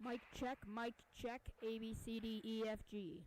Mic check, A, B, C, D, E, F, G.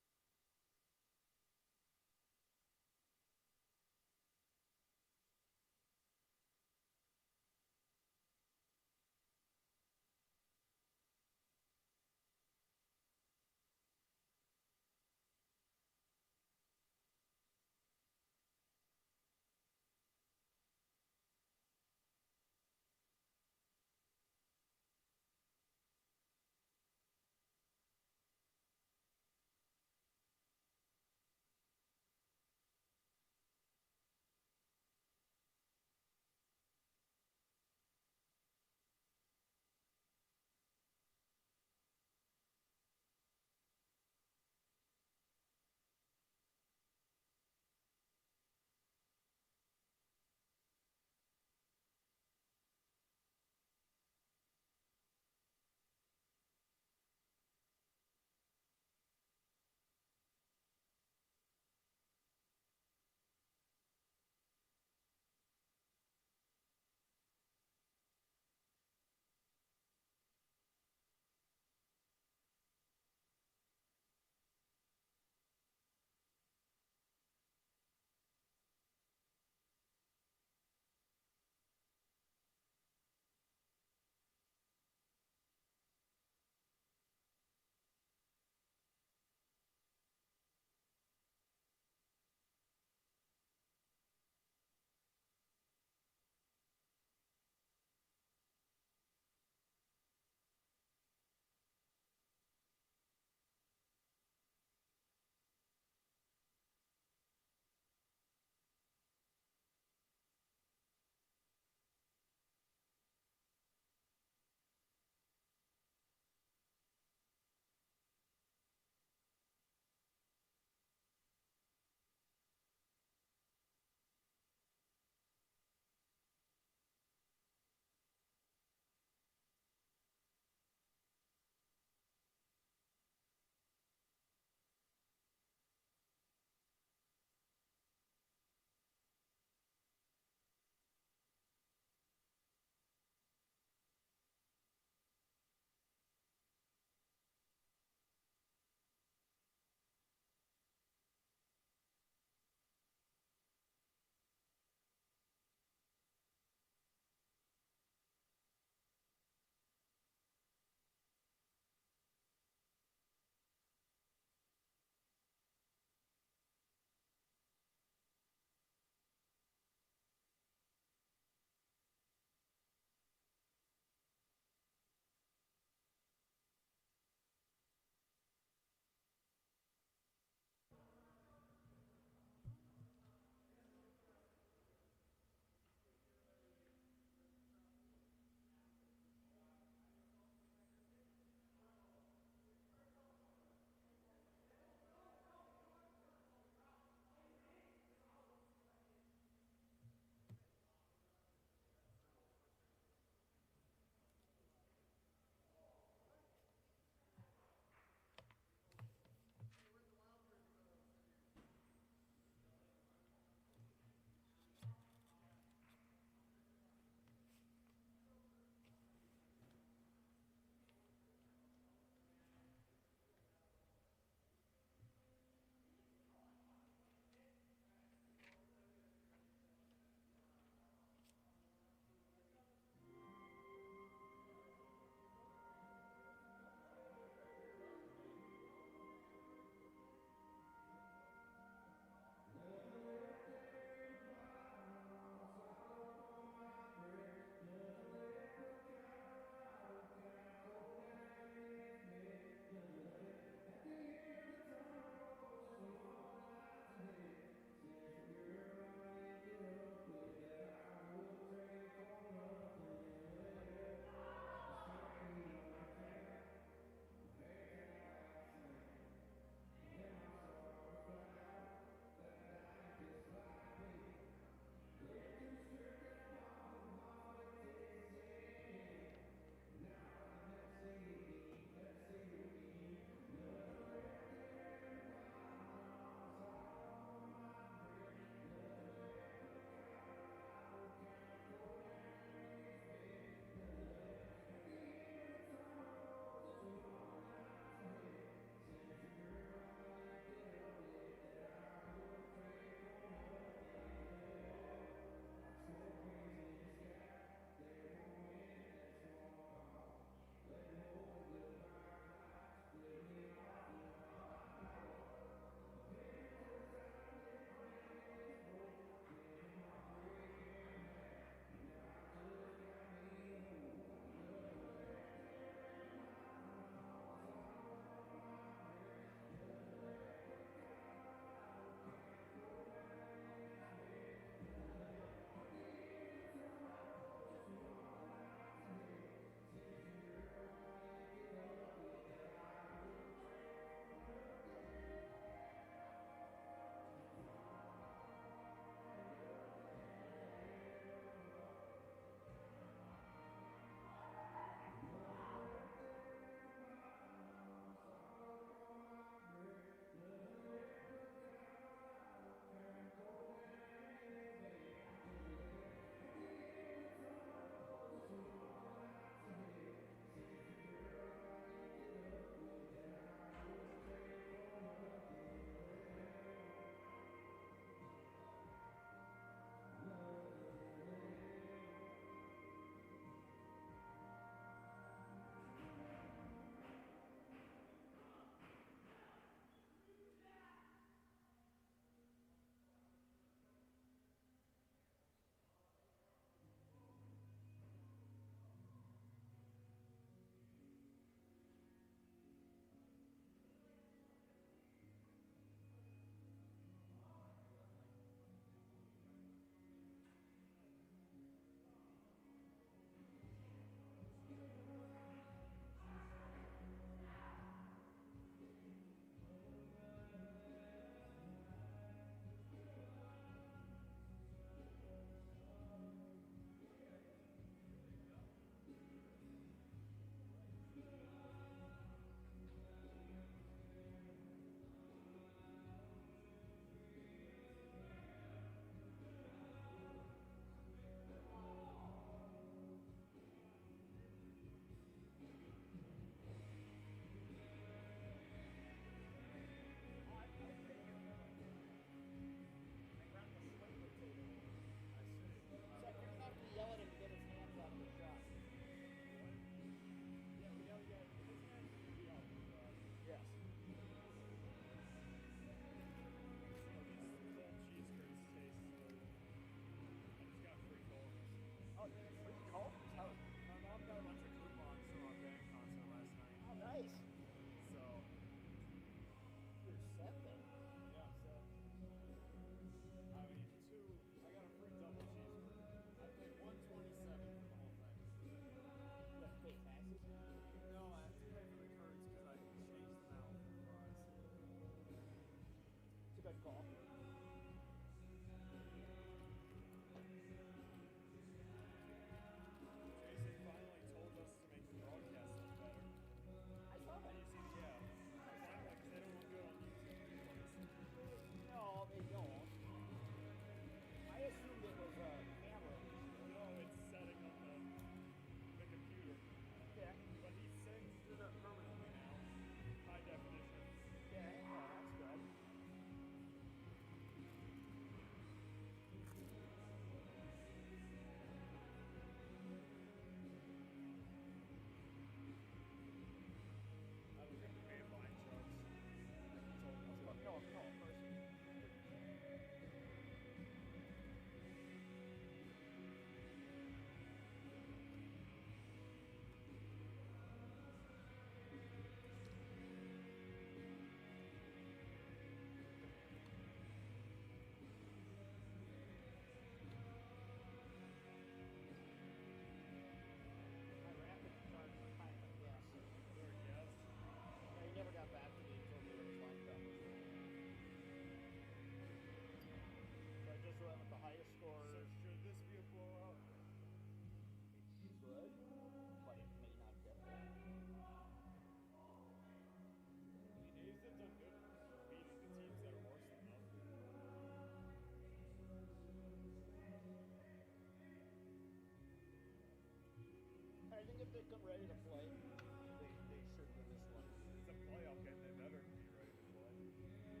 they come ready to play, they should for this one. It's a playoff game. They better be ready to play.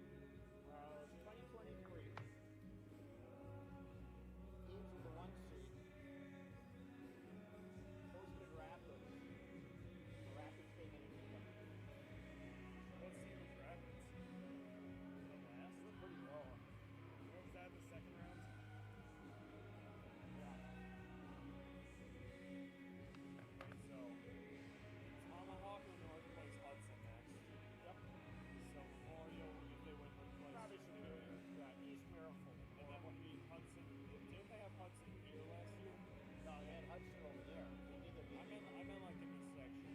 2023. Teams with the 1 seed. Hosted Rapids. The Rapids came in and beat them. What seed was Rapids? The last? We're pretty low. What was that in the second round? Yeah. Okay, so Tomahawk or North plays Hudson next. Yep. So Memorial, if they win, would play Probably Superior. yeah, East Maryville. And then would be Hudson. Didn't they have Hudson here last year? No, they had Hudson over there. They neither beat I meant like in this section.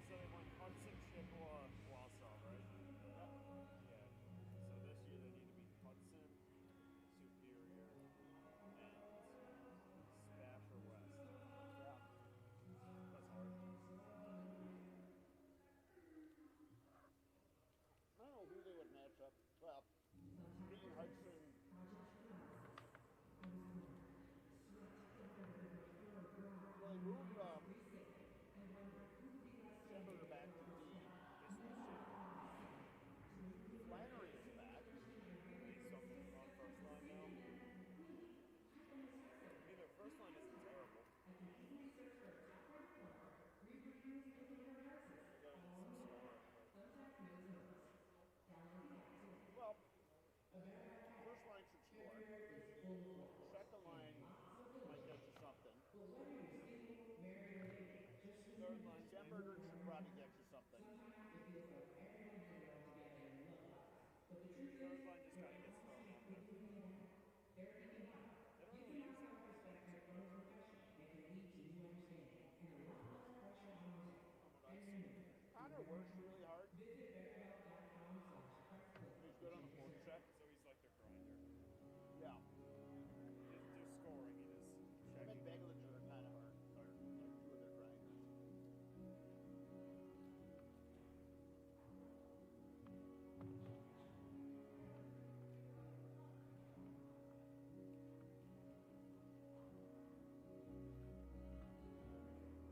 So they went Hudson, Chippewa, Wausau, right? Yep. Yeah. So this year they need to beat Hudson, Superior, and Spafford West. Yeah. That's hard. I don't know who they would match up. Well, beating Hudson. Well, they moved Schemberger back to D. This one's Flannery is back. He's something on first line now. I mean, their first line isn't terrible. Well, first line should score. Second line might get you something. Third line, Schemberger should probably get you something. third line just gotta get stuff on there. They don't really use it. Connor works really hard. He's good on the forecheck. So he's like their grinder. Yeah. Their scoring in his Him and checking. Beglinger are kind of are two of their grinders.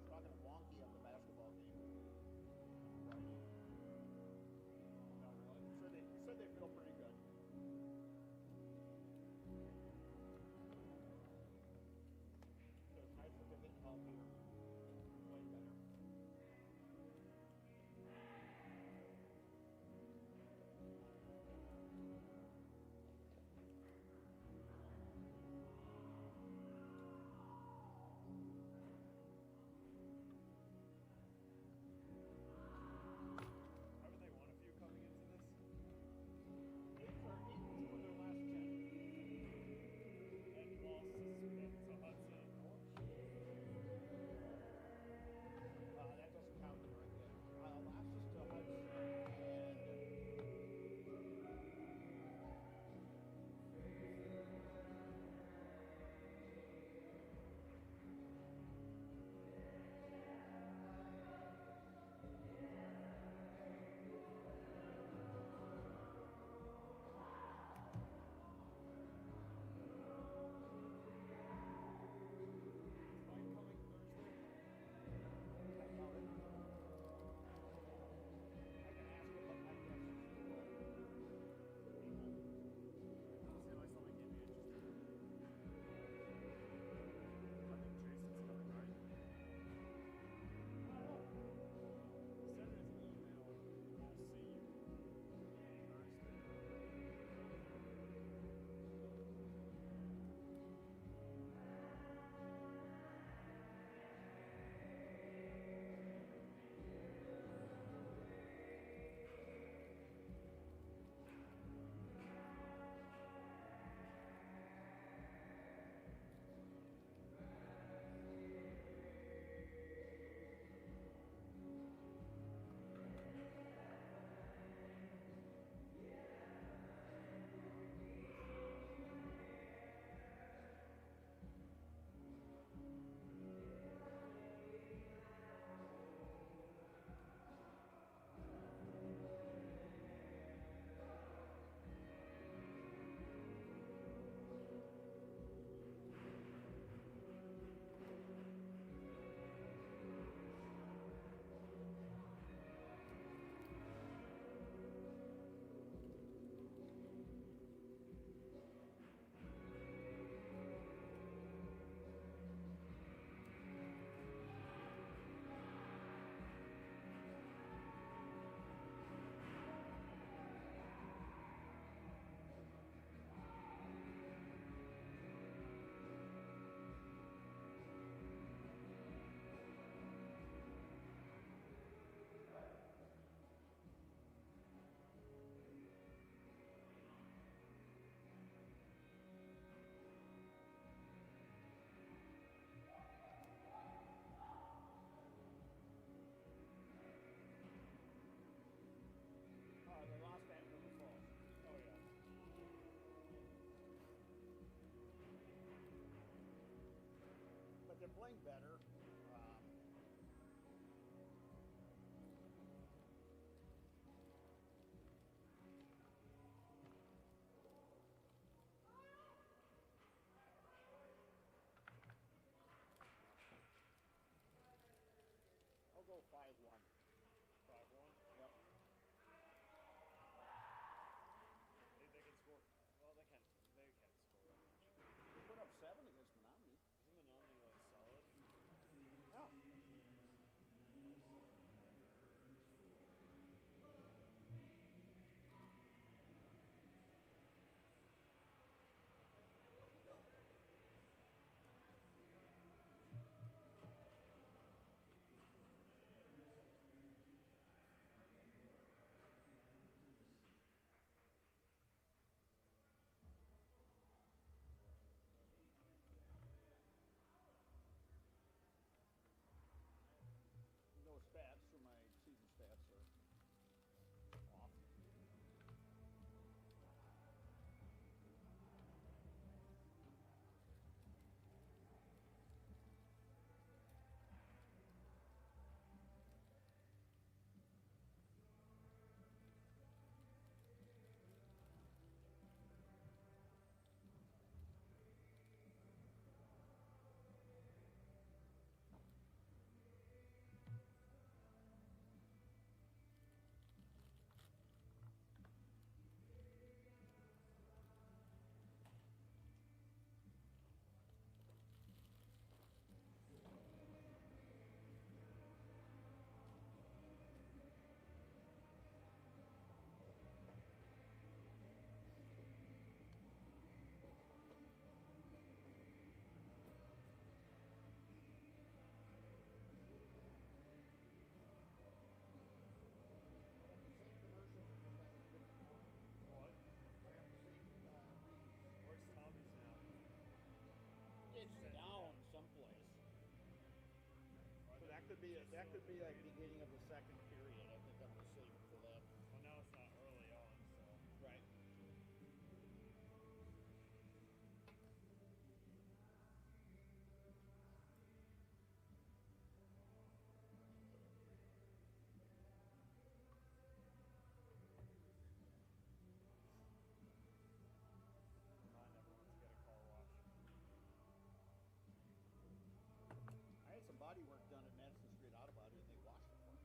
Talking to Wonky at the basketball game. Right. playing better. I'll go 5-1. 5-1. Yep. Think they can score? Well, they can. They can score that much. They put up 7 against Menominee. Isn't Menominee like solid? Yeah. No stats for my season stats are off. What? Where's Tommy's now? It's down someplace. So that could be like beginning of the second period. I think I'm gonna save it for that. Well, now it's not early on, so. Right. Mine never wants to get a car wash. I had some body work done at Madison Street Auto Body, and they washed it for me.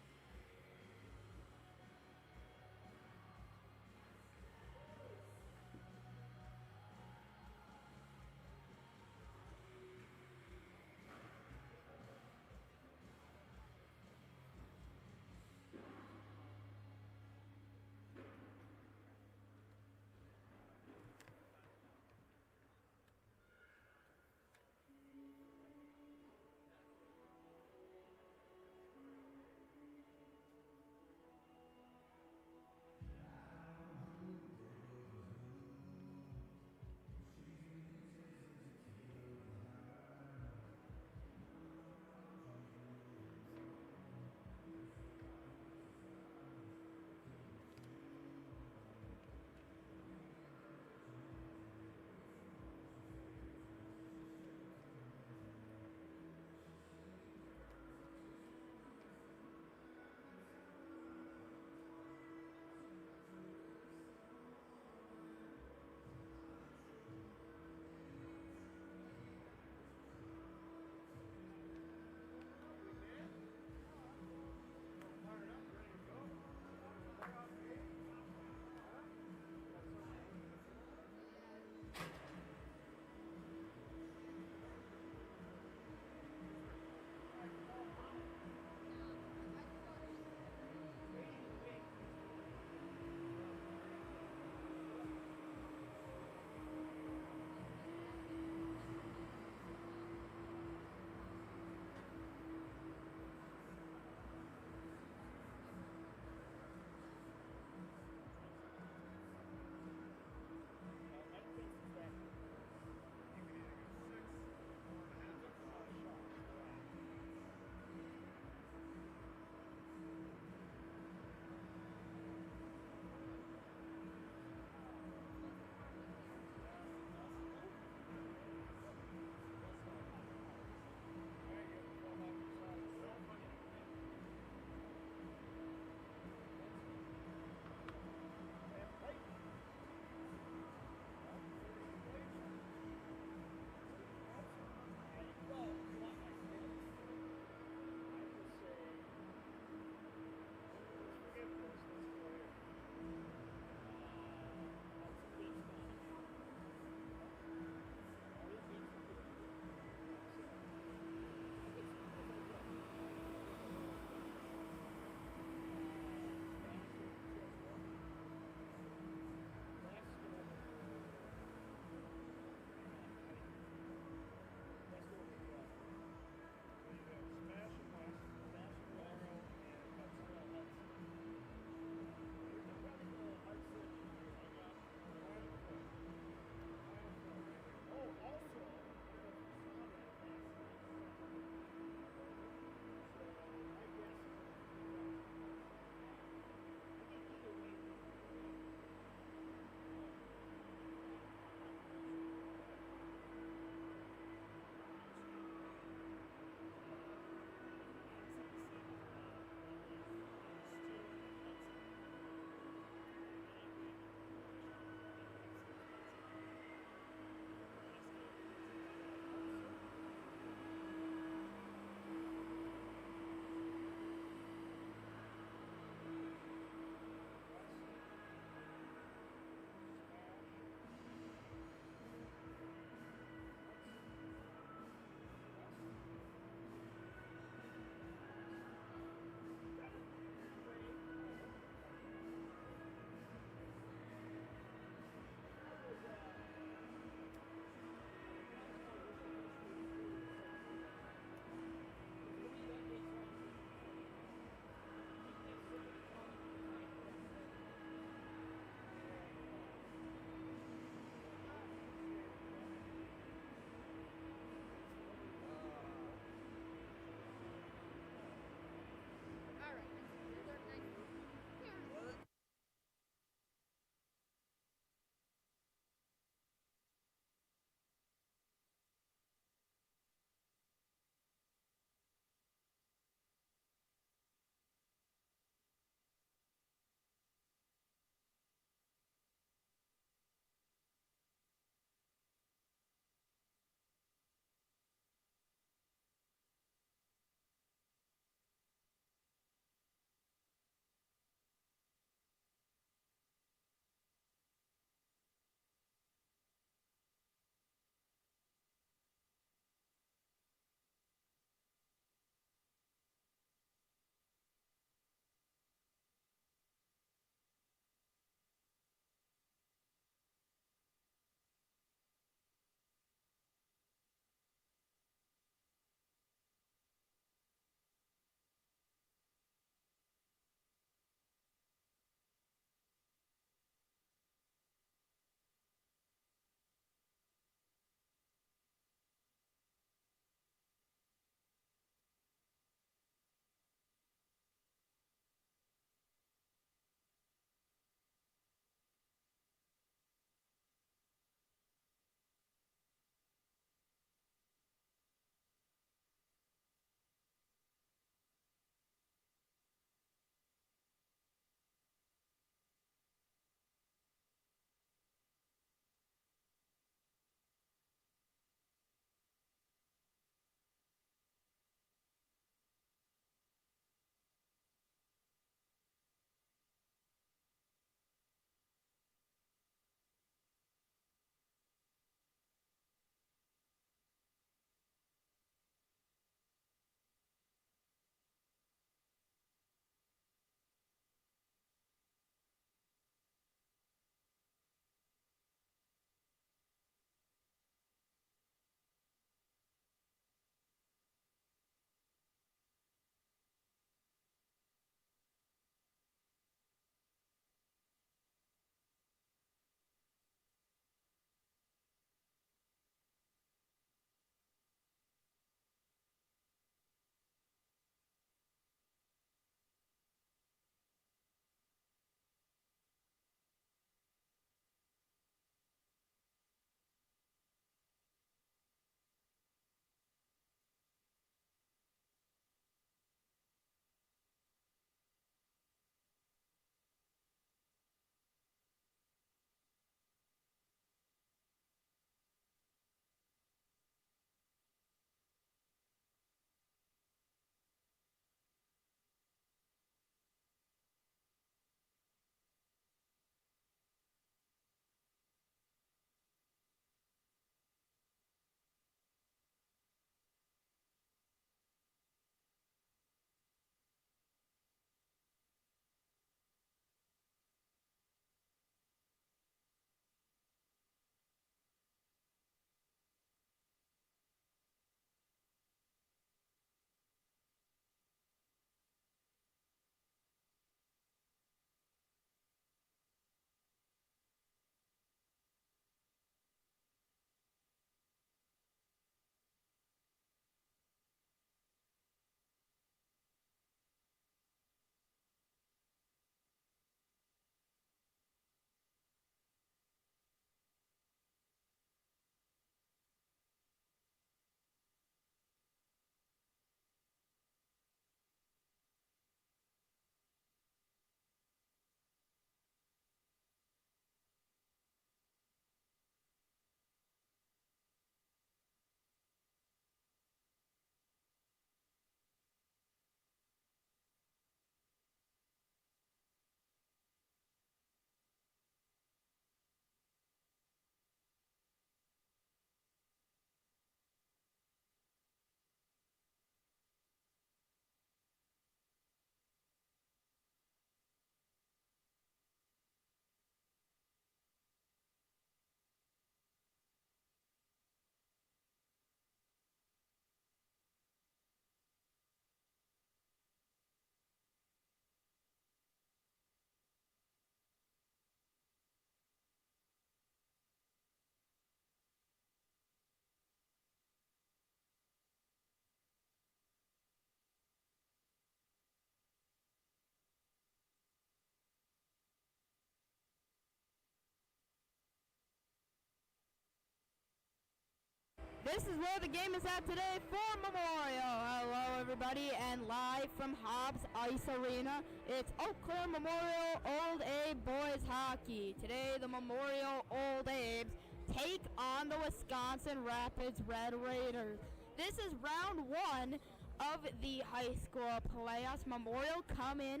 this is where the game is at today for Memorial. Hello, everybody, and live from Hobbs Ice Arena, it's Eau Claire Memorial Old Abe Boys Hockey. Today, the Memorial Old Abes take on the Wisconsin Rapids Red Raiders. This is round one of the high school playoffs. Memorial come in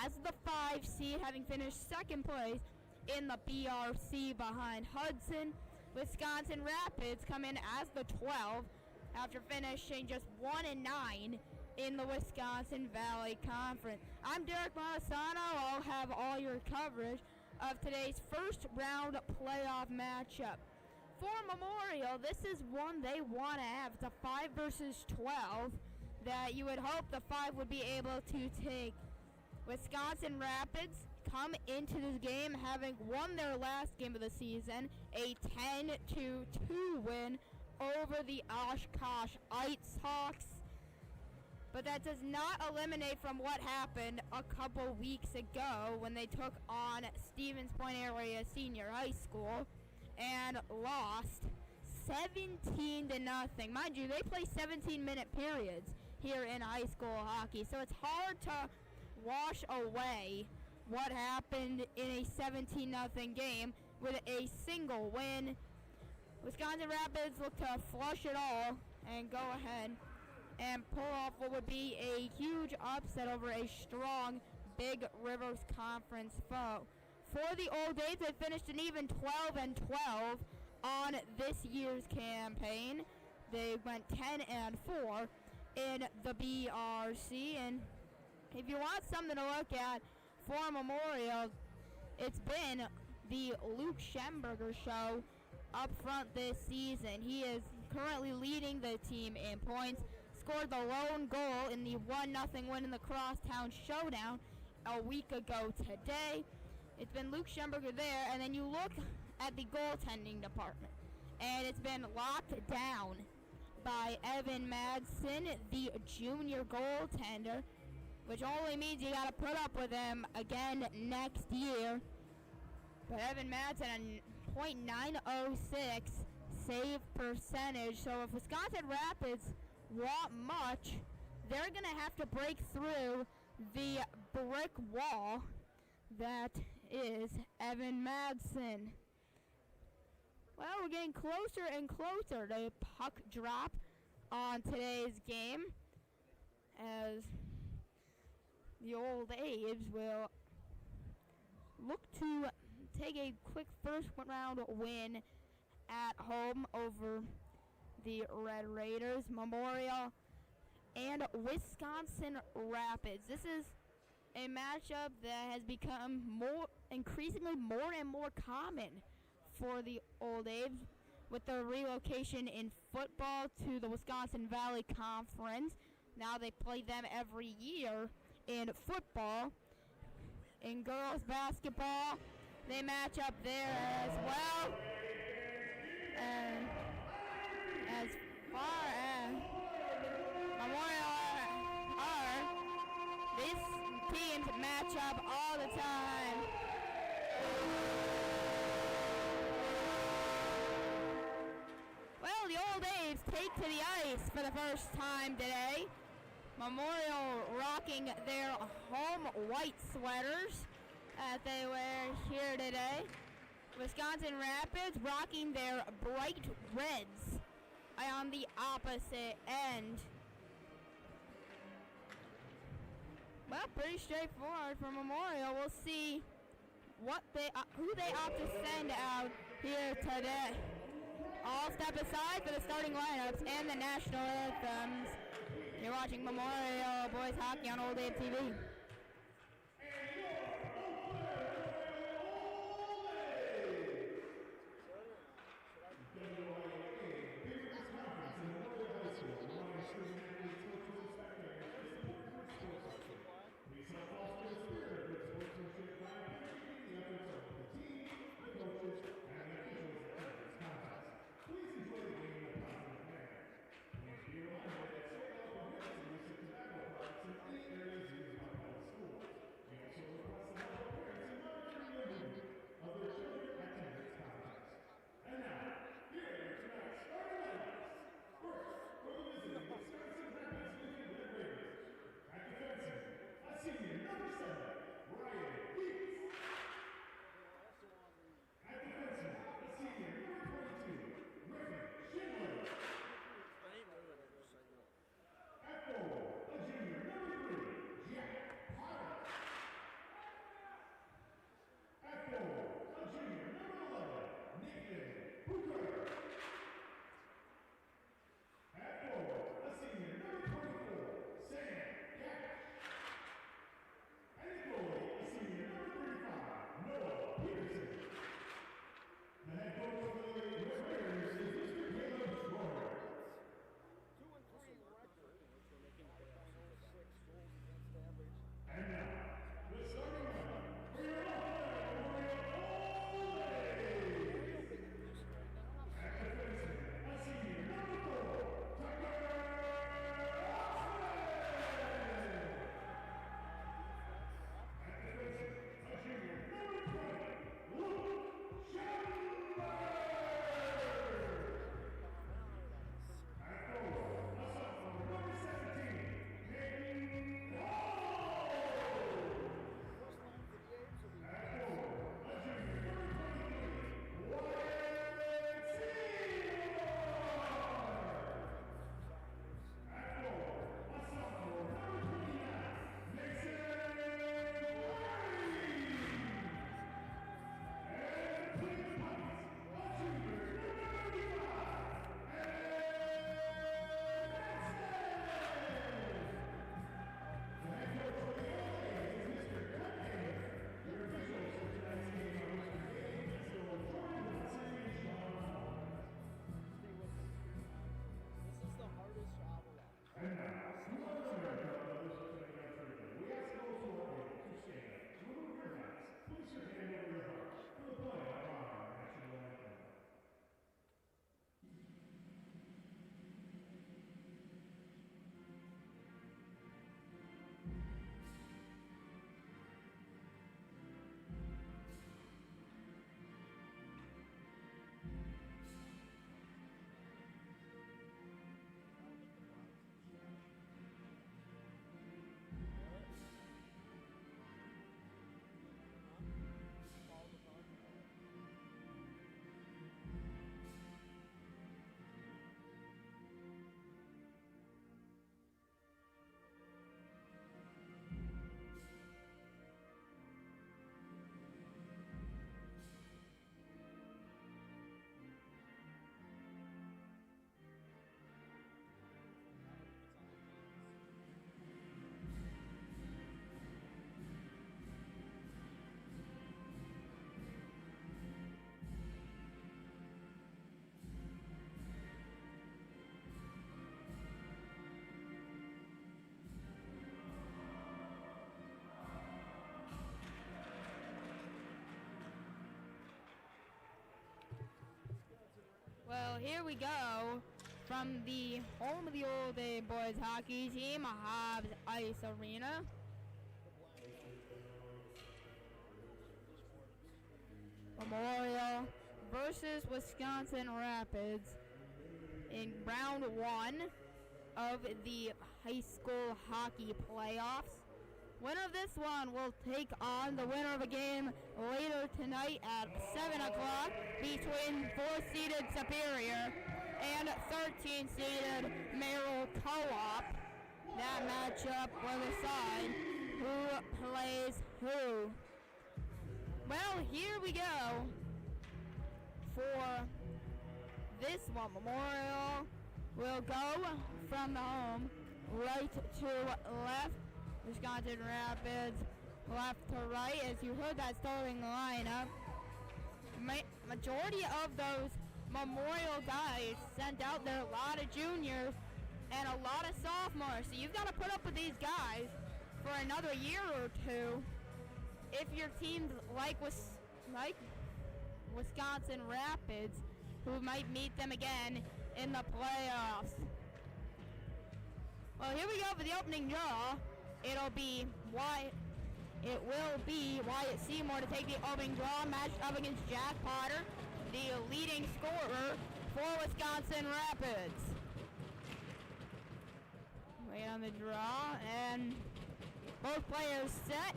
as the 5 seed, having finished second place in the BRC behind Hudson. Wisconsin Rapids come in as the 12 after finishing just 1-9 in the Wisconsin Valley Conference. I'm Derek Molisano. I'll have all your coverage of today's first round playoff matchup. For Memorial, this is one they want to have. It's a 5 versus 12 that you would hope the 5 would be able to take. Wisconsin Rapids come into this game having won their last game of the season, a 10-2 win over the Oshkosh Ice Hawks. But that does not eliminate from what happened a couple weeks ago when they took on Stevens Point Area Senior High School and lost 17-0. Mind you, they play 17-minute periods here in high school hockey, so it's hard to wash away what happened in a 17-0 game with a single win. Wisconsin Rapids look to flush it all and go ahead and pull off what would be a huge upset over a strong Big Rivers Conference foe. For the Old A's, they finished an even 12-12 on this year's campaign. They went 10-4 in the BRC, and if you want something to look at for Memorial, it's been the Luke Schemberger show up front this season. He is currently leading the team in points, scored the lone goal in the 1-0 win in the Crosstown Showdown a week ago today. It's been Luke Schemberger there, and then you look at the goaltending department, and it's been locked down by Evan Madsen, the junior goaltender, which only means you got to put up with him again next year. But Evan Madsen, a .906 save percentage. So if Wisconsin Rapids want much, they're going to have to break through the brick wall that is Evan Madsen. Well, we're getting closer and closer to puck drop on today's game, as the Old Abes will look to take a quick first round win at home over the Red Raiders. Memorial and Wisconsin Rapids. This is a matchup that has become increasingly more and more common for the Old Abes with the relocation in football to the Wisconsin Valley Conference. Now they play them every year in football. In girls basketball, they match up there as well. And as far as Memorial are, these teams match up all the time. Well, the Old A's take to the ice for the first time today. Memorial rocking their home white sweaters that they wear here today. Wisconsin Rapids rocking their bright reds on the opposite end. Well, pretty straightforward for Memorial. We'll see who they opt to send out here today. All step aside for the starting lineups and the national anthems. You're watching Memorial Boys Hockey on Old Abe TV. Well, here we go from the home of the Old Abe boys hockey team, Hobbs Ice Arena. Memorial versus Wisconsin Rapids in round 1 of the high school hockey playoffs. Winner of this one will take on the winner of a game later tonight at 7 o'clock between 4th-seeded Superior and 13th-seeded Merrill Co-op. That matchup will decide who plays who. Well, here we go for this one. Memorial will go from the home right to left. Wisconsin Rapids left to right. As you heard that starting lineup, majority of those Memorial guys sent out there, a lot of juniors and a lot of sophomores. So you've got to put up with these guys for another year or two if your team's like Wisconsin Rapids, who might meet them again in the playoffs. Well, here we go for the opening draw. It will be Wyatt Seymour to take the opening draw, matched up against Jack Potter, the leading scorer for Wisconsin Rapids. Wait on the draw, and both players set.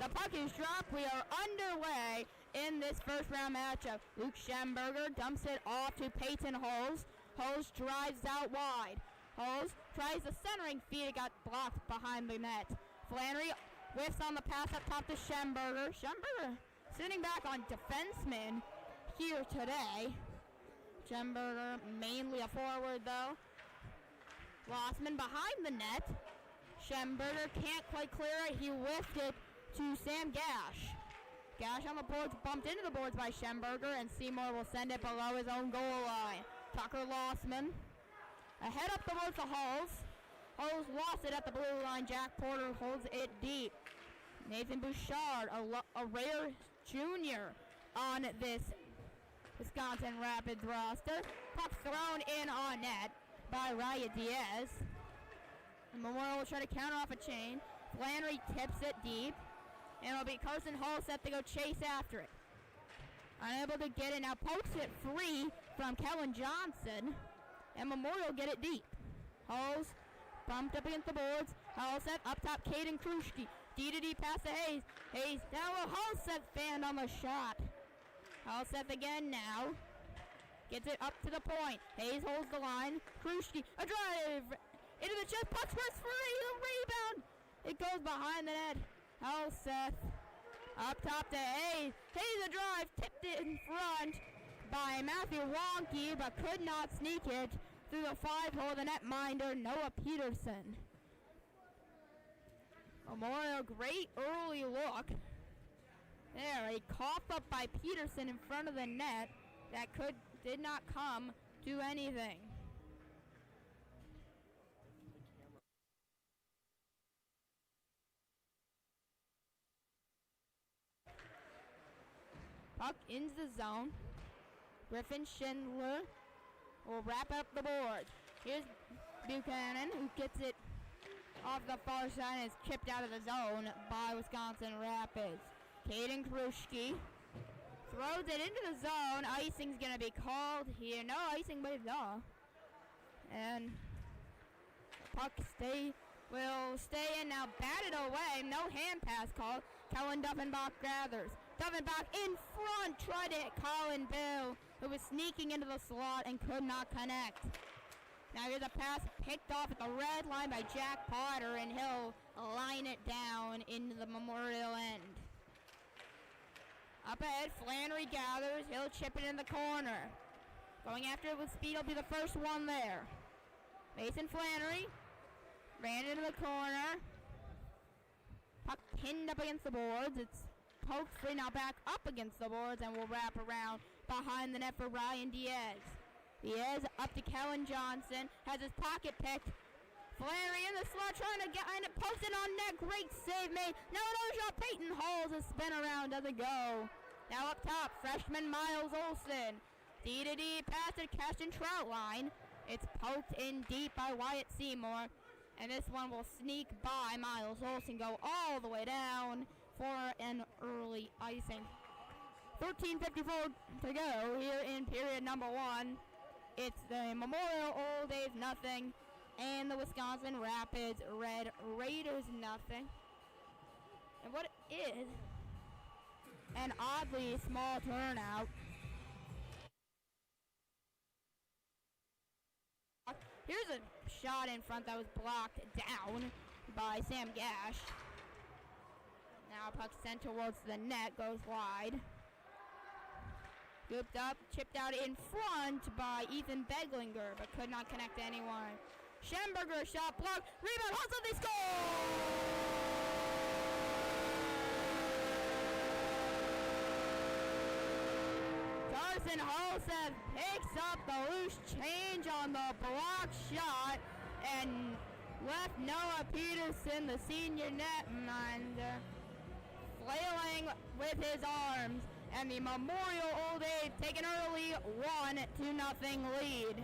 The puck is dropped. We are underway in this first round matchup. Luke Schemberger dumps it off to Peyton Holmes. Holmes drives out wide. Holmes tries the centering feed. It got blocked behind the net. Flannery whiffs on the pass up top to Schemberger. Schemberger sitting back on defenseman here today. Schemberger mainly a forward though. Lossman behind the net. Schemberger can't quite clear it. He whiffed it to Sam Gash. Gash on the boards, bumped into the boards by Schemberger, and Seymour will send it below his own goal line. Tucker Lossman. Ahead up the boards to Hulls. Hulls lost it at the blue line. Jack Porter holds it deep. Nathan Bouchard, a rare junior on this Wisconsin Rapids roster. Puck thrown in on net by Riot Diaz. Memorial will try to counter off a chain. Flannery tips it deep. And it'll be Carson Hall set to go chase after it. Unable to get it, now pokes it free from Kellen Johnson. And Memorial get it deep. Halls bumped up against the boards. Halseth up top, Caden Kruschke. D-to-D pass to Hayes. Hayes down low. Halseth fanned on the shot. Halseth again now. Gets it up to the point. Hayes holds the line. Kruschke, a drive into the chest. Puck's first free. The rebound. It goes behind the net. Halseth up top to Hayes. Hayes a drive. Tipped it in front by Matthew Wonky, but could not sneak it through the 5-hole of the netminder, Noah Peterson. Memorial, great early look. There, a cough up by Peterson in front of the net that did not come to anything. Puck into the zone. Griffin Schindler will wrap up the board. Here's Buchanan, who gets it off the far side and is chipped out of the zone by Wisconsin Rapids. Caden Kruschke throws it into the zone. Icing's going to be called here. No icing, but no. And the puck will stay in now, batted away. No hand pass called. Kellen Duffenbach gathers. Duffenbach in front, tried to hit Colin Bill, who was sneaking into the slot and could not connect. Now here's a pass picked off at the red line by Jack Potter, and he'll line it down into the Memorial end. Up ahead, Flannery gathers. He'll chip it in the corner. Going after it with speed, will be the first one there. Mason Flannery ran into the corner. Puck pinned up against the boards. It's poked free, now back up against the boards, and will wrap around behind the net for Ryan Diaz. Diaz up to Kellen Johnson, has his pocket picked. Flannery in the slot trying to get in it, posted on net, great save made. Now another shot, Peyton Halls, a spin around, doesn't go. Now up top, freshman Miles Olson D pass to Caston Troutline. It's poked in deep by Wyatt Seymour. And this one will sneak by Miles Olsen, go all the way down for an early icing. 13:54 to go here in period number 1. It's the Memorial Old Abe nothing and the Wisconsin Rapids Red Raiders nothing. And what is an oddly small turnout. Here's a shot in front that was blocked down by Sam Gash. Now puck sent towards the net, goes wide. Scooped up, chipped out in front by Ethan Beglinger, but could not connect to anyone. Schemberger shot blocked, rebound, Hustle, they score! Carson Halseth picks up the loose change on the block shot and left Noah Peterson, the senior netminder, flailing with his arms, and the Memorial Old Abe take an early 1-0 lead.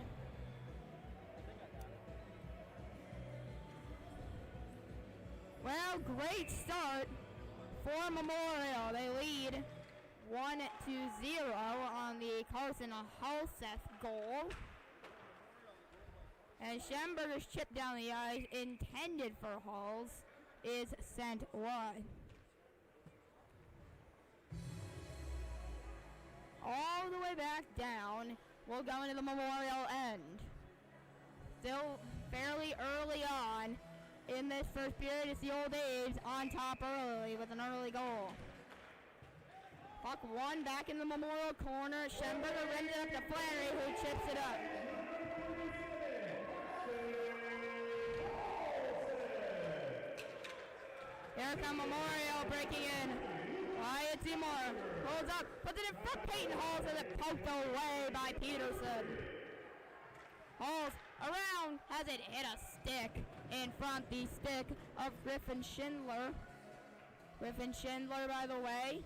Well, great start for Memorial. They lead 1-0 on the Carson Halseth goal. And Schemberger's chip down the ice, intended for Halls, is sent wide. All the way back down, we'll go into the Memorial end. Still fairly early on in this first period. It's the Old A's on top early with an early goal. Puck one back in the Memorial corner. Schemberger rented up to Flannery, who chips it up. Here come Memorial breaking in. Wyatt Seymour holds up, puts it in front. Peyton Halls has it poked away by Peterson. Halls around, has it hit a stick in front, the stick of Griffin Schindler. Griffin Schindler, by the way,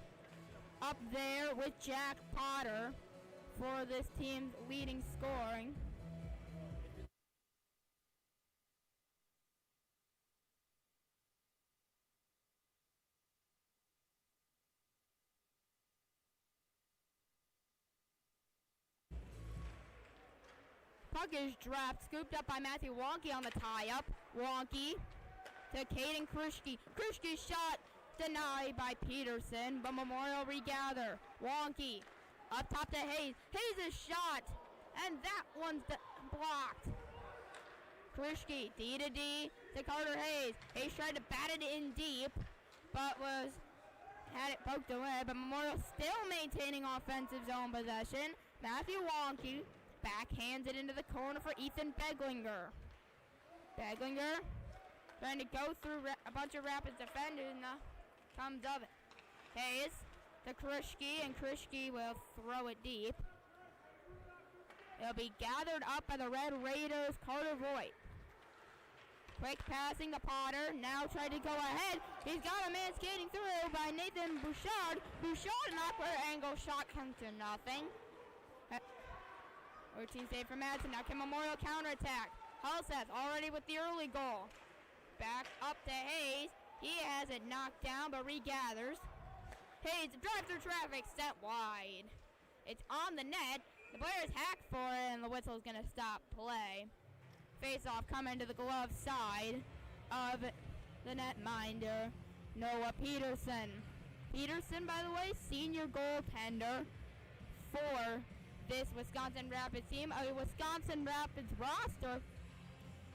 up there with Jack Potter for this team's leading scoring. Puck is dropped, scooped up by Matthew Wonky on the tie-up. Wonky to Caden Kruschke. Kruschke's shot denied by Peterson, but Memorial regather. Wonky up top to Hayes. Hayes' shot, and that one's blocked. Kruschke, D to Carter Hayes. Hayes tried to bat it in deep, but had it poked away, but Memorial still maintaining offensive zone possession. Matthew Wonky backhands it into the corner for Ethan Beglinger. Beglinger trying to go through a bunch of Rapids defenders, and comes of it. Hayes to Kruschke, and Kruschke will throw it deep. It'll be gathered up by the Red Raiders, Carter Voigt. Quick passing to Potter, now tried to go ahead. He's got a man skating through by Nathan Bouchard. Bouchard, an awkward angle shot, comes to nothing. Routine save from Madsen. Now can Memorial counterattack. Halseth already with the early goal. Back up to Hayes. He has it knocked down but regathers. Hayes, drive through traffic, set wide. It's on the net. The players hack for it, and the whistle's going to stop play. Face-off coming to the glove side of the netminder, Noah Peterson. Peterson, by the way, senior goaltender for this Wisconsin Rapids team, a Wisconsin Rapids roster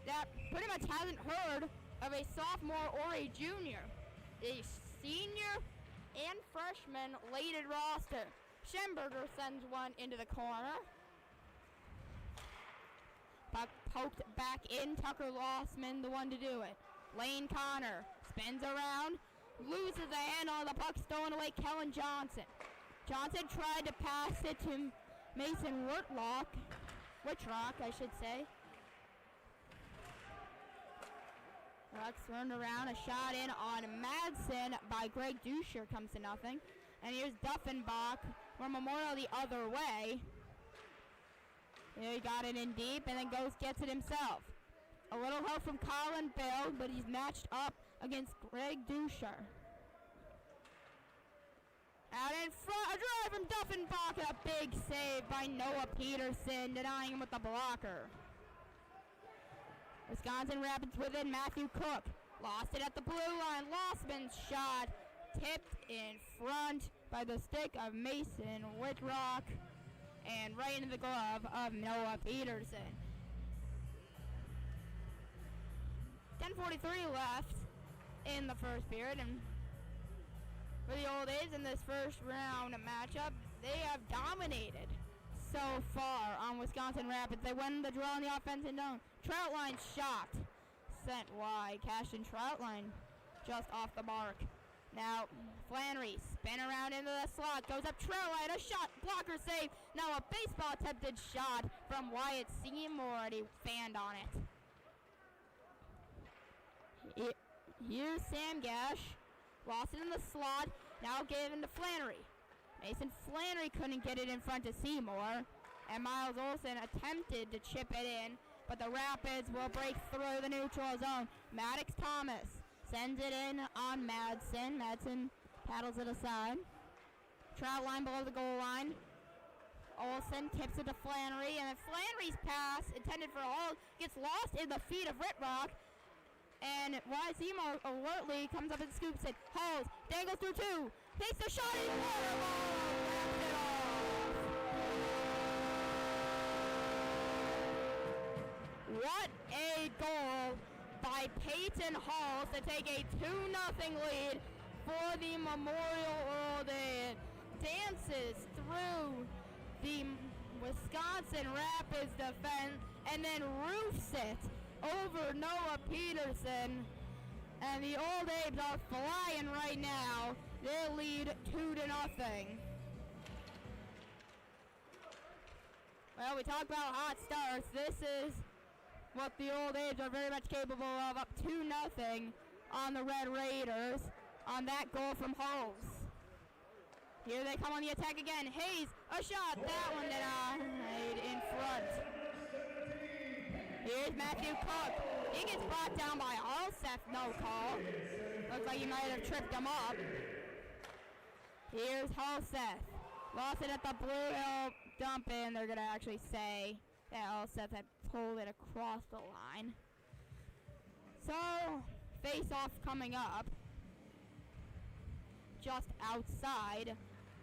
that pretty much hasn't heard of a sophomore or a junior. A senior and freshman weighted roster. Schemberger sends one into the corner. Puck poked back in. Tucker Lossman, the one to do it. Lane Connor spins around, loses the handle on the puck, stolen away. Kellen Johnson. Johnson tried to pass it to Mason Whitrock, I should say. Ruck's turned around, a shot in on Madsen by Greg Dusher comes to nothing. And here's Duffenbach from Memorial the other way. He got it in deep and then gets it himself. A little help from Colin Bell, but he's matched up against Greg Dusher. Out in front, a drive from Duffenbach, and a big save by Noah Peterson, denying him with the blocker. Wisconsin Rapids within. Matthew Cook lost it at the blue line. Lossman's shot tipped in front by the stick of Mason Whitrock and right into the glove of Noah Peterson. 10:43 left in the first period, and for the Old A's in this first round matchup, they have dominated so far on Wisconsin Rapids. They win the draw in the offensive zone. Troutline shot sent wide. Cashton Troutline just off the mark. Now Flannery spin around into the slot, goes up Troutline, a shot, blocker save. Now a baseball attempted shot from Wyatt Seymour, and he fanned on it. Here's Sam Gash. Lost it in the slot. Now given to Flannery. Mason Flannery couldn't get it in front of Seymour. And Miles Olson attempted to chip it in, but the Rapids will break through the neutral zone. Maddox Thomas sends it in on Madsen. Madsen paddles it aside. Trout line below the goal line. Olson tips it to Flannery, and then Flannery's pass, intended for a hold, gets lost in the feet of Whitrock. And Wyatt Seymour alertly comes up and scoops it. Holds, dangles through two, takes the shot, and wraps it off. What a goal by Peyton Halls to take a 2-0 lead for the Memorial Old A's. Dances through the Wisconsin Rapids defense and then roofs it over Noah Peterson, and the Old A's are flying right now. They lead 2-0. Well, we talk about hot starts. This is what the Old A's are very much capable of, up 2-0 on the Red Raiders on that goal from Hulls. Here they come on the attack again. Hayes, a shot. That one denied in front. Here's Matthew Cook. He gets brought down by Alseth, no call. Looks like he might have tripped him up. Here's Halseth. Lost it at the Blue Hill dump in. They're going to actually say that Halseth had pulled it across the line. So, face-off coming up just outside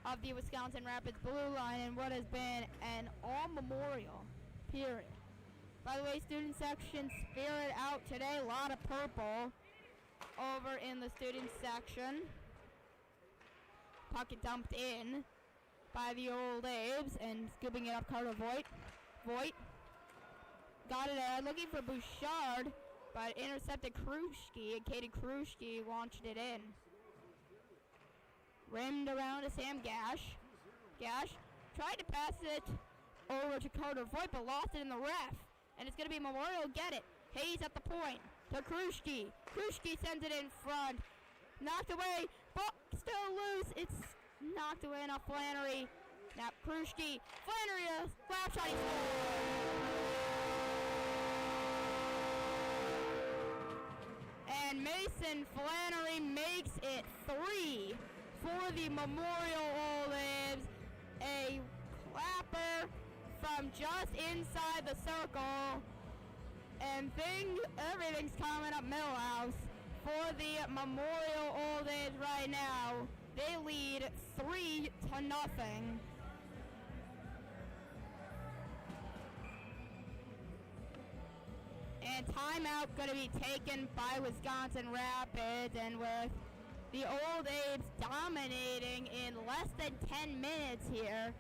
of the Wisconsin Rapids blue line in what has been an all-memorial period. By the way, student section spirit out today. A lot of purple over in the student section. Puck it dumped in by the Old A's and scooping it up Carter Voigt. Voigt got it out, looking for Bouchard, but intercepted Kruschke, and Katie Kruschke launched it in. Rimmed around to Sam Gash. Gash tried to pass it over to Carter Voigt, but lost it in the ref. And it's going to be Memorial get it. Hayes at the point to Kruschke. Kruschke sends it in front. Knocked away, but still loose. It's knocked away off Flannery. Now Kruschke. Flannery, a slap shot, he scores. And Mason Flannery makes it 3 for the Memorial Old A's. A clapper from just inside the circle, and everything's coming up Millhouse for the Memorial Old A's right now. They lead 3-0. And timeout going to be taken by Wisconsin Rapids, and with the Old A's dominating in less than 10 minutes here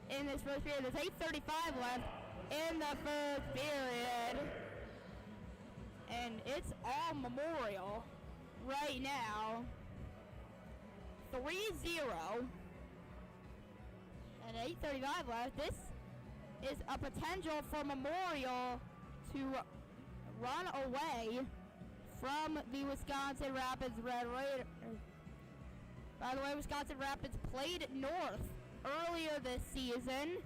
in this first period. There's 8:35 left in the first period. And it's all Memorial right now. 3-0. And 8:35 left. This is a potential for Memorial to run away from the Wisconsin Rapids Red Raiders. By the way, Wisconsin Rapids played North earlier this season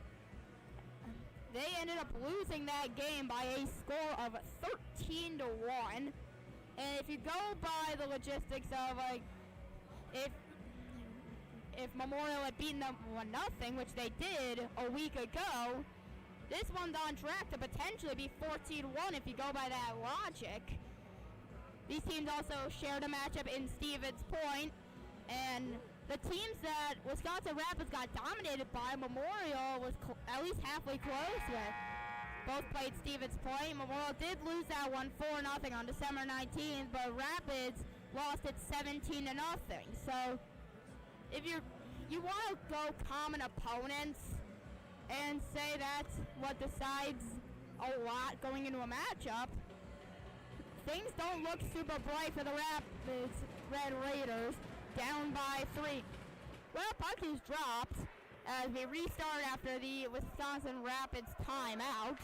They ended up losing that game by a score of 13-1. And if you go by the logistics of like, if Memorial had beaten them 1-0, which they did a week ago, this one's on track to potentially be 14-1 if you go by that logic. These teams also shared a matchup in Stevens Point, and the teams that Wisconsin Rapids got dominated by, Memorial was at least halfway close with. Both played Stevens Point. Memorial did lose that one 4-0 on December 19th, but Rapids lost it 17-0. So if you want to go common opponents and say that's what decides a lot going into a matchup, things don't look super bright for the Rapids Red Raiders, down by 3. Well, puck is dropped as we restart after the Wisconsin Rapids timeout.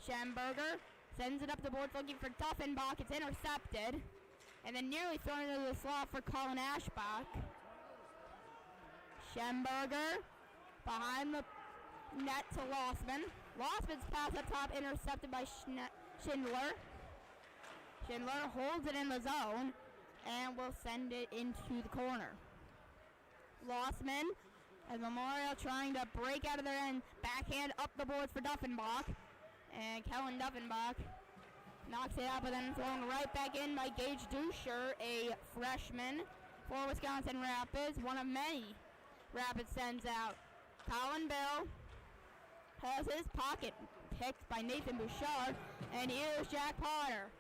Schemberger sends it up the boards looking for Duffenbach. It's intercepted. And then nearly thrown into the slot for Colin Ashbach. Schemberger behind the net to Lossman. Lossman's pass up top intercepted by Schindler. Schindler holds it in the zone and will send it into the corner. Lossman, as Memorial trying to break out of their end, backhand up the boards for Duffenbach. And Kellen Duffenbach knocks it out, but then thrown right back in by Gage Duscher, a freshman for Wisconsin Rapids, one of many Rapids sends out. Colin Bill has his pocket picked by Nathan Bouchard, and here's Jack Potter.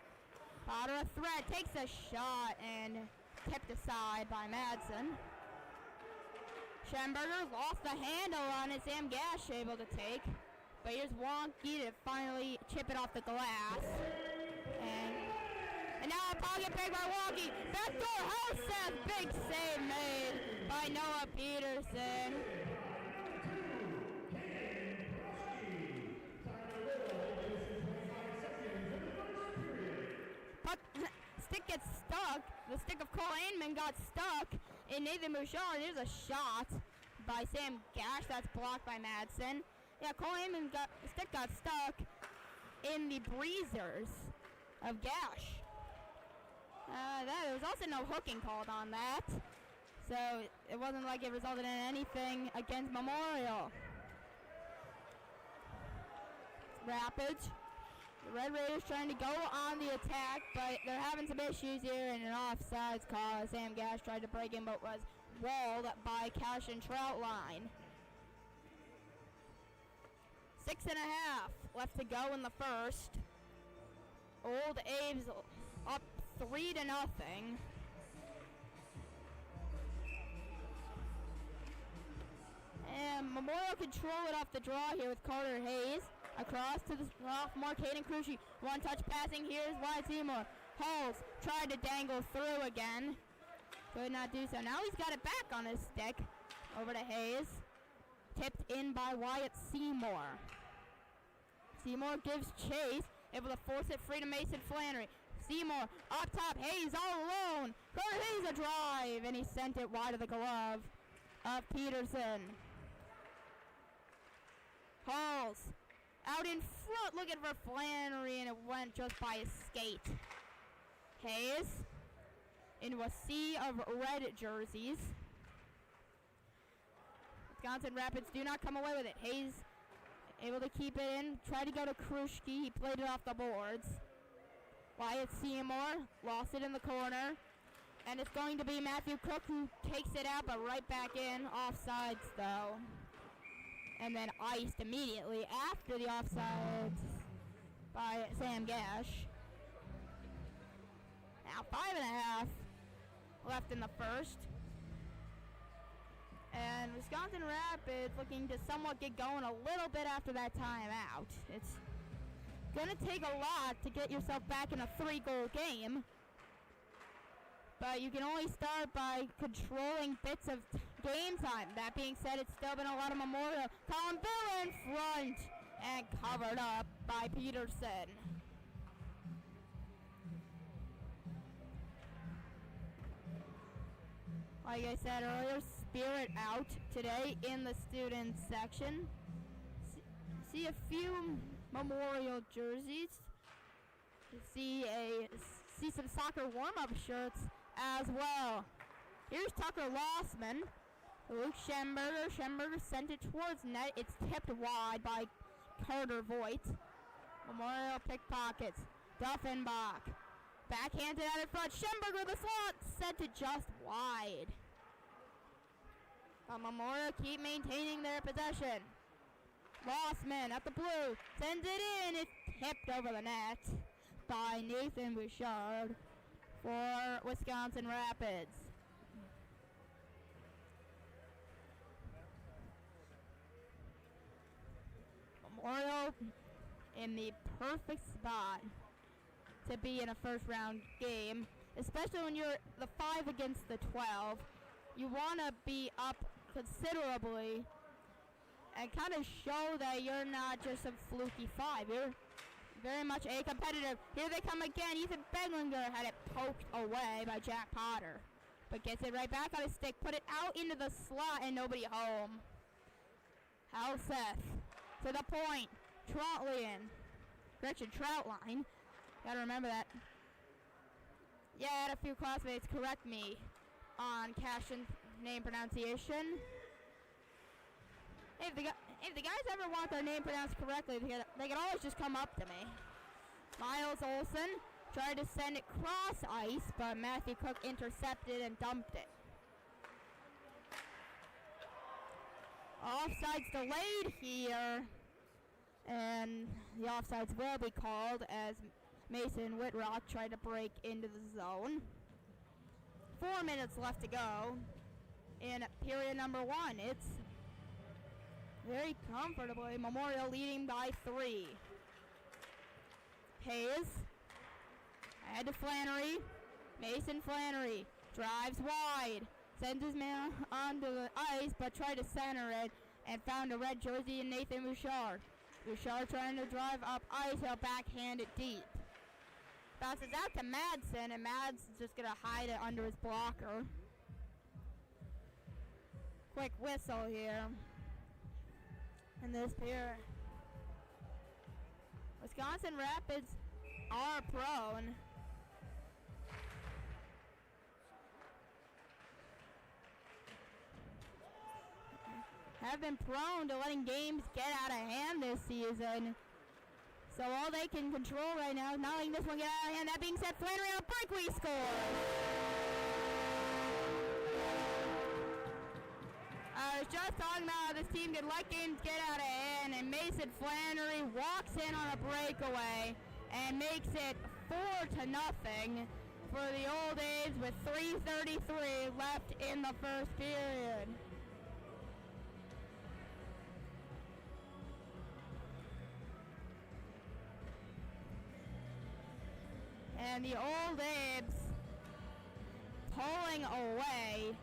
Potter a threat, takes a shot, and tipped aside by Madsen. Schemberger lost the handle on it, Sam Gash able to take. But here's Wonky to finally chip it off the glass. And now a pocket pick by Wonky. Backdoor house set, big save made by Noah Peterson. Puck, stick gets stuck. The stick of Cole Ainman got stuck in Nathan Bouchard. There's a shot by Sam Gash. That's blocked by Madsen. Yeah, Cole Ainman's stick got stuck in the breezers of Gash. There was also no hooking called on that. So it wasn't like it resulted in anything against Memorial. Rapids. The Red Raiders trying to go on the attack, but they're having some issues here in an offsides call. Sam Gash tried to break in, but was walled by Cash and Troutline. 6.5 left to go in the first. Old Abe's up 3-0. And Memorial control it off the draw here with Carter Hayes. Across to the sophomore, Caden Crucci. One-touch passing. Here's Wyatt Seymour. Hulls tried to dangle through again. Could not do so. Now he's got it back on his stick. Over to Hayes. Tipped in by Wyatt Seymour. Seymour gives chase. Able to force it free to Mason Flannery. Seymour up top. Hayes all alone. Carter Hayes a drive. And he sent it wide of the glove of Peterson. Halls out in front looking for Flannery, and it went just by his skate. Hayes into a sea of red jerseys. Wisconsin Rapids do not come away with it. Hayes able to keep it in, tried to go to Kruschke. He played it off the boards. Wyatt Seymour lost it in the corner. And it's going to be Matthew Cook who takes it out, but right back in. Offsides, though. And then iced immediately after the offsides by Sam Gash. Now 5.5 left in the first. And Wisconsin Rapids looking to somewhat get going a little bit after that timeout. It's going to take a lot to get yourself back in a 3-goal game. But you can only start by controlling bits of game time. That being said, it's still been a lot of Memorial. Colin Bill in front and covered up by Peterson. Like I said earlier, Spirit out today in the students section. See a few Memorial jerseys. See some soccer warm-up shirts as well. Here's Tucker Lossman. Luke Schemberger. Schemberger sent it towards net. It's tipped wide by Carter Voigt. Memorial pickpockets. Duffenbach. Backhanded out in front. Schemberger the slot. Sent it just wide. Memorial keep maintaining their possession. Lossman at the blue. Sends it in. It's tipped over the net by Nathan Bouchard for Wisconsin Rapids. Memorial in the perfect spot to be in a first round game, especially when you're the 5 against the 12. You want to be up considerably and kind of show that you're not just a fluky 5. You're very much a competitor. Here they come again. Ethan Beglinger had it poked away by Jack Potter, but gets it right back on his stick, put it out into the slot, and nobody home. Halseth to the point. Troutlian. Gretchen Troutline. Gotta remember that. Yeah, I had a few classmates correct me on Cashin's name pronunciation. If the guys ever want their name pronounced correctly, they can always just come up to me. Miles Olson tried to send it cross ice, but Matthew Cook intercepted and dumped it. Offsides delayed here, and the offsides will be called as Mason Whitrock tried to break into the zone. 4 minutes left to go in period number 1. It's very comfortably Memorial leading by 3. Hayes ahead to Flannery. Mason Flannery drives wide. Sends his man onto the ice, but tried to center it and found a red jersey in Nathan Bouchard. Bouchard trying to drive up ice, he'll backhand it deep. Bounces out to Madsen, and Madsen's just going to hide it under his blocker. Quick whistle here in this period. Wisconsin Rapids are prone. Have been prone to letting games get out of hand this season. So all they can control right now is not letting this one get out of hand. That being said, Flannery on a break, we score. I was just talking about how this team could let games get out of hand, and Mason Flannery walks in on a breakaway and makes it 4-0 for the Old A's with 3:33 left in the first period. And the Old Abe's pulling away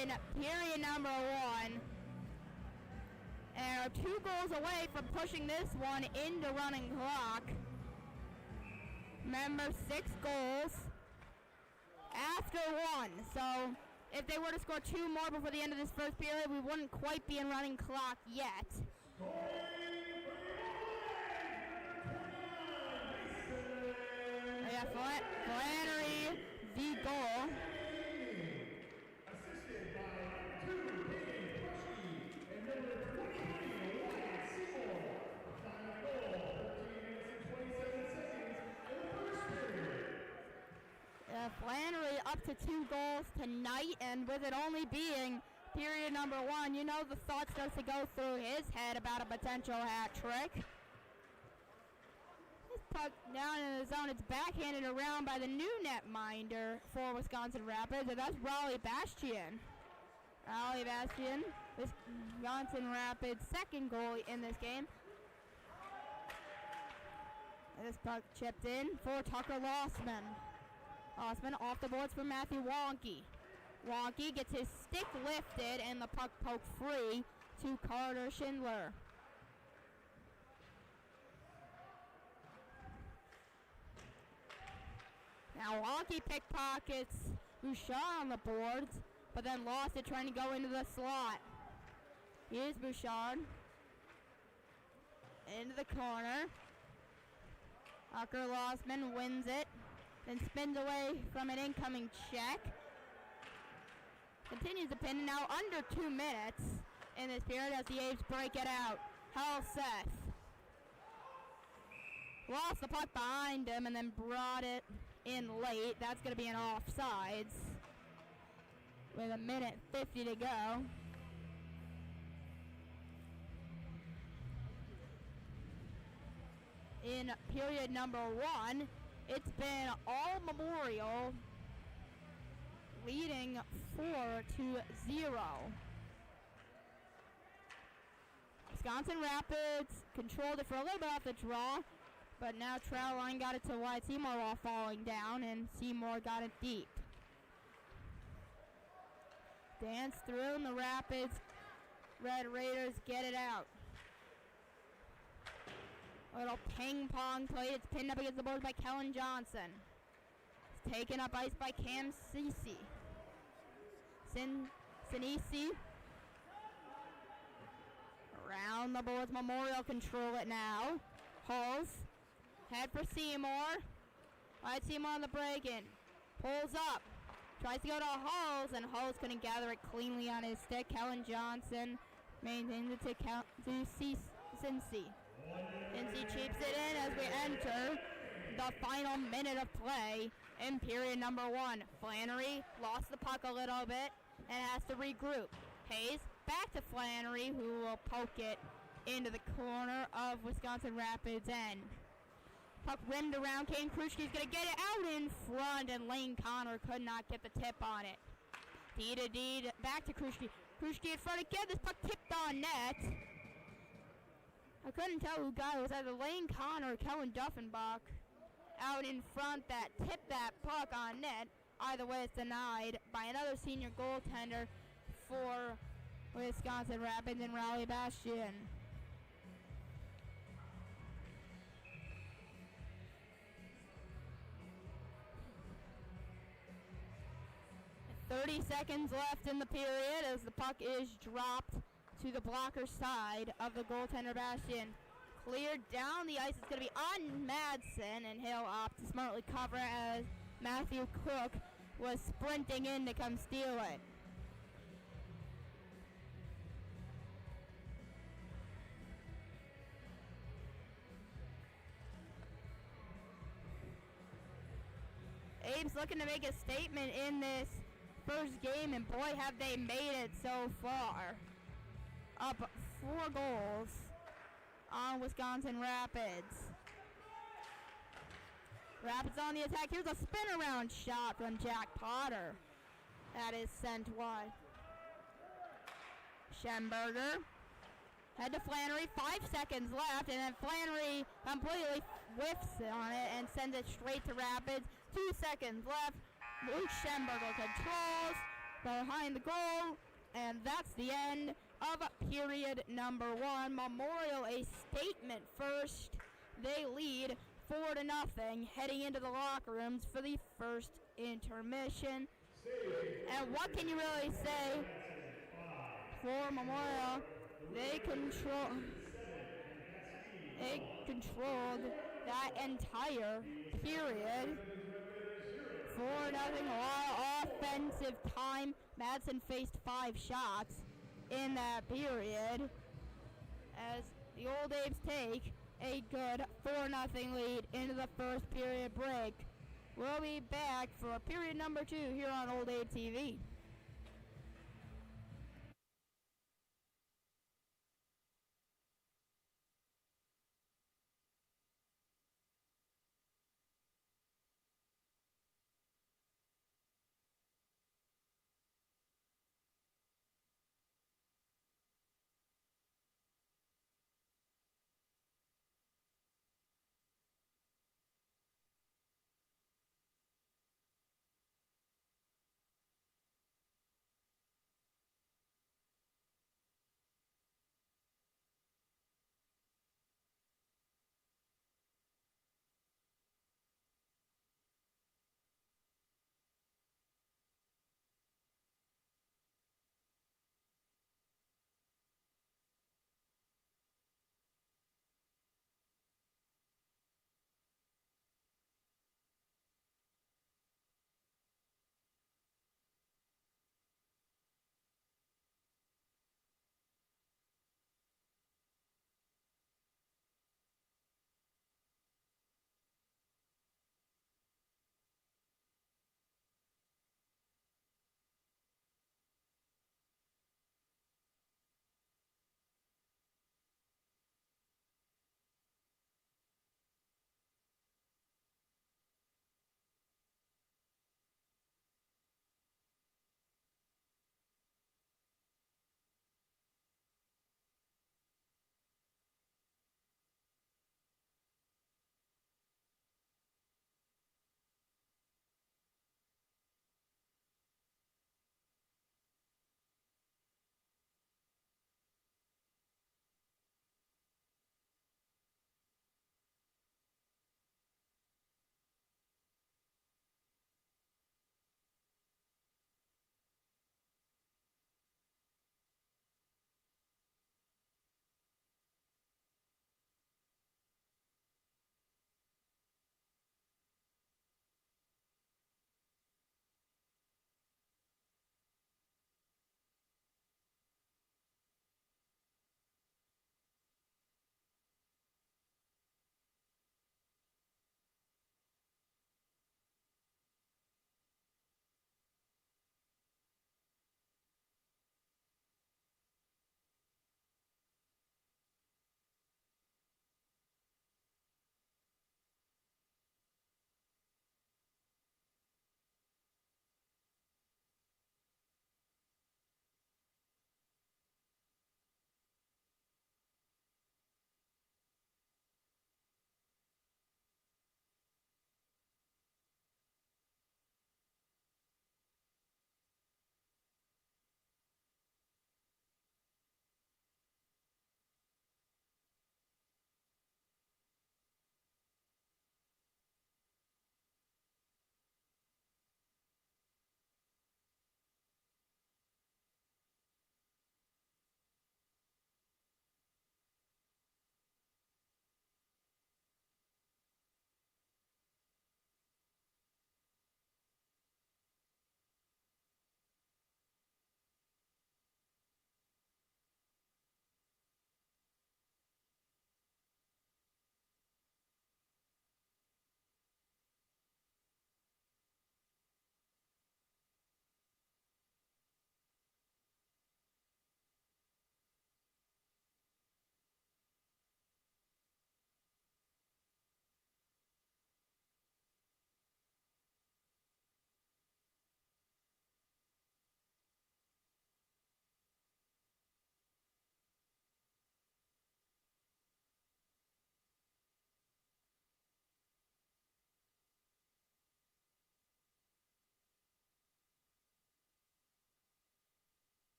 in period number 1. And are 2 goals away from pushing this one into running clock. Remember, 6 goals after 1. So if they were to score 2 more before the end of this first period, we wouldn't quite be in running clock yet. Yeah, Flannery, the goal. Assisted by 2 and number 23, Seymour. Final goal, 13 minutes and 27 seconds in the first period. Flannery up to 2 goals tonight, and with it only being period number 1, you know the thought starts to go through his head about a potential hat trick. Puck down in the zone. It's backhanded around by the new netminder for Wisconsin Rapids, and that's Raleigh Bastian. Raleigh Bastian, Wisconsin Rapids' second goal in this game. And this puck chipped in for Tucker Lossman. Lossman off the boards for Matthew Wonky. Wonky gets his stick lifted, and the puck poked free to Carter Schindler. Now Wonky pickpockets Bouchard on the boards, but then lost it trying to go into the slot. Here's Bouchard. into the corner. Tucker Lossman wins it, then spins away from an incoming check. Continues to pin, now under 2 minutes in this period as the Apes break it out. Helseth lost the puck behind him and then brought it in late. That's going to be an offsides with 1:50 to go. In period number 1, it's been all Memorial leading 4-0. Wisconsin Rapids controlled it for a little bit off the draw, but now Troutline got it to Wyatt Seymour while falling down, and Seymour got it deep. Dance through, and the Rapids Red Raiders get it out. A little ping pong play. It's pinned up against the boards by Kellen Johnson. It's taken up ice by Cam Sinisi. Around the boards, Memorial control it now. Hulls, head for Seymour. Wyatt Seymour on the break-in. Pulls up, tries to go to Hulls, and Hulls couldn't gather it cleanly on his stick. Kellen Johnson maintains it to Cincy. Cincy cheaps it in as we enter the final minute of play in period number 1. Flannery lost the puck a little bit and has to regroup. Hayes back to Flannery, who will poke it into the corner of Wisconsin Rapids end. Puck rimmed around. Kane Kruschke's going to get it out in front, and Lane Connor could not get the tip on it. D to D, back to Kruschke. Kruschke in front again. This puck tipped on net. I couldn't tell who got it. It was either Lane Connor or Kellen Duffenbach out in front that tipped that puck on net. Either way, it's denied by another senior goaltender for Wisconsin Rapids and Raleigh Bastion. 30 seconds left in the period as the puck is dropped to the blocker side of the goaltender Bastion. Cleared down the ice. It's going to be on Madsen, and he'll opt to smartly cover as Matthew Cook was sprinting in to come steal it. Abe's looking to make a statement in this first game, and boy, have they made it so far. Up 4 goals on Wisconsin Rapids. Rapids on the attack. Here's a spin around shot from Jack Potter. That is sent wide. Schemberger. Head to Flannery. 5 seconds left, and then Flannery completely whiffs on it and sends it straight to Rapids. 2 seconds left. Luke Schemberger controls behind the goal, and that's the end of period number 1. Memorial a statement first. They lead 4-0 heading into the locker rooms for the first intermission. And what can you really say for Memorial? They controlled that entire period. 4-0, a lot of offensive time. Madsen faced 5 shots in that period as the Old Apes take a good 4-0 lead into the first period break. We'll be back for period number 2 here on Old Abe TV.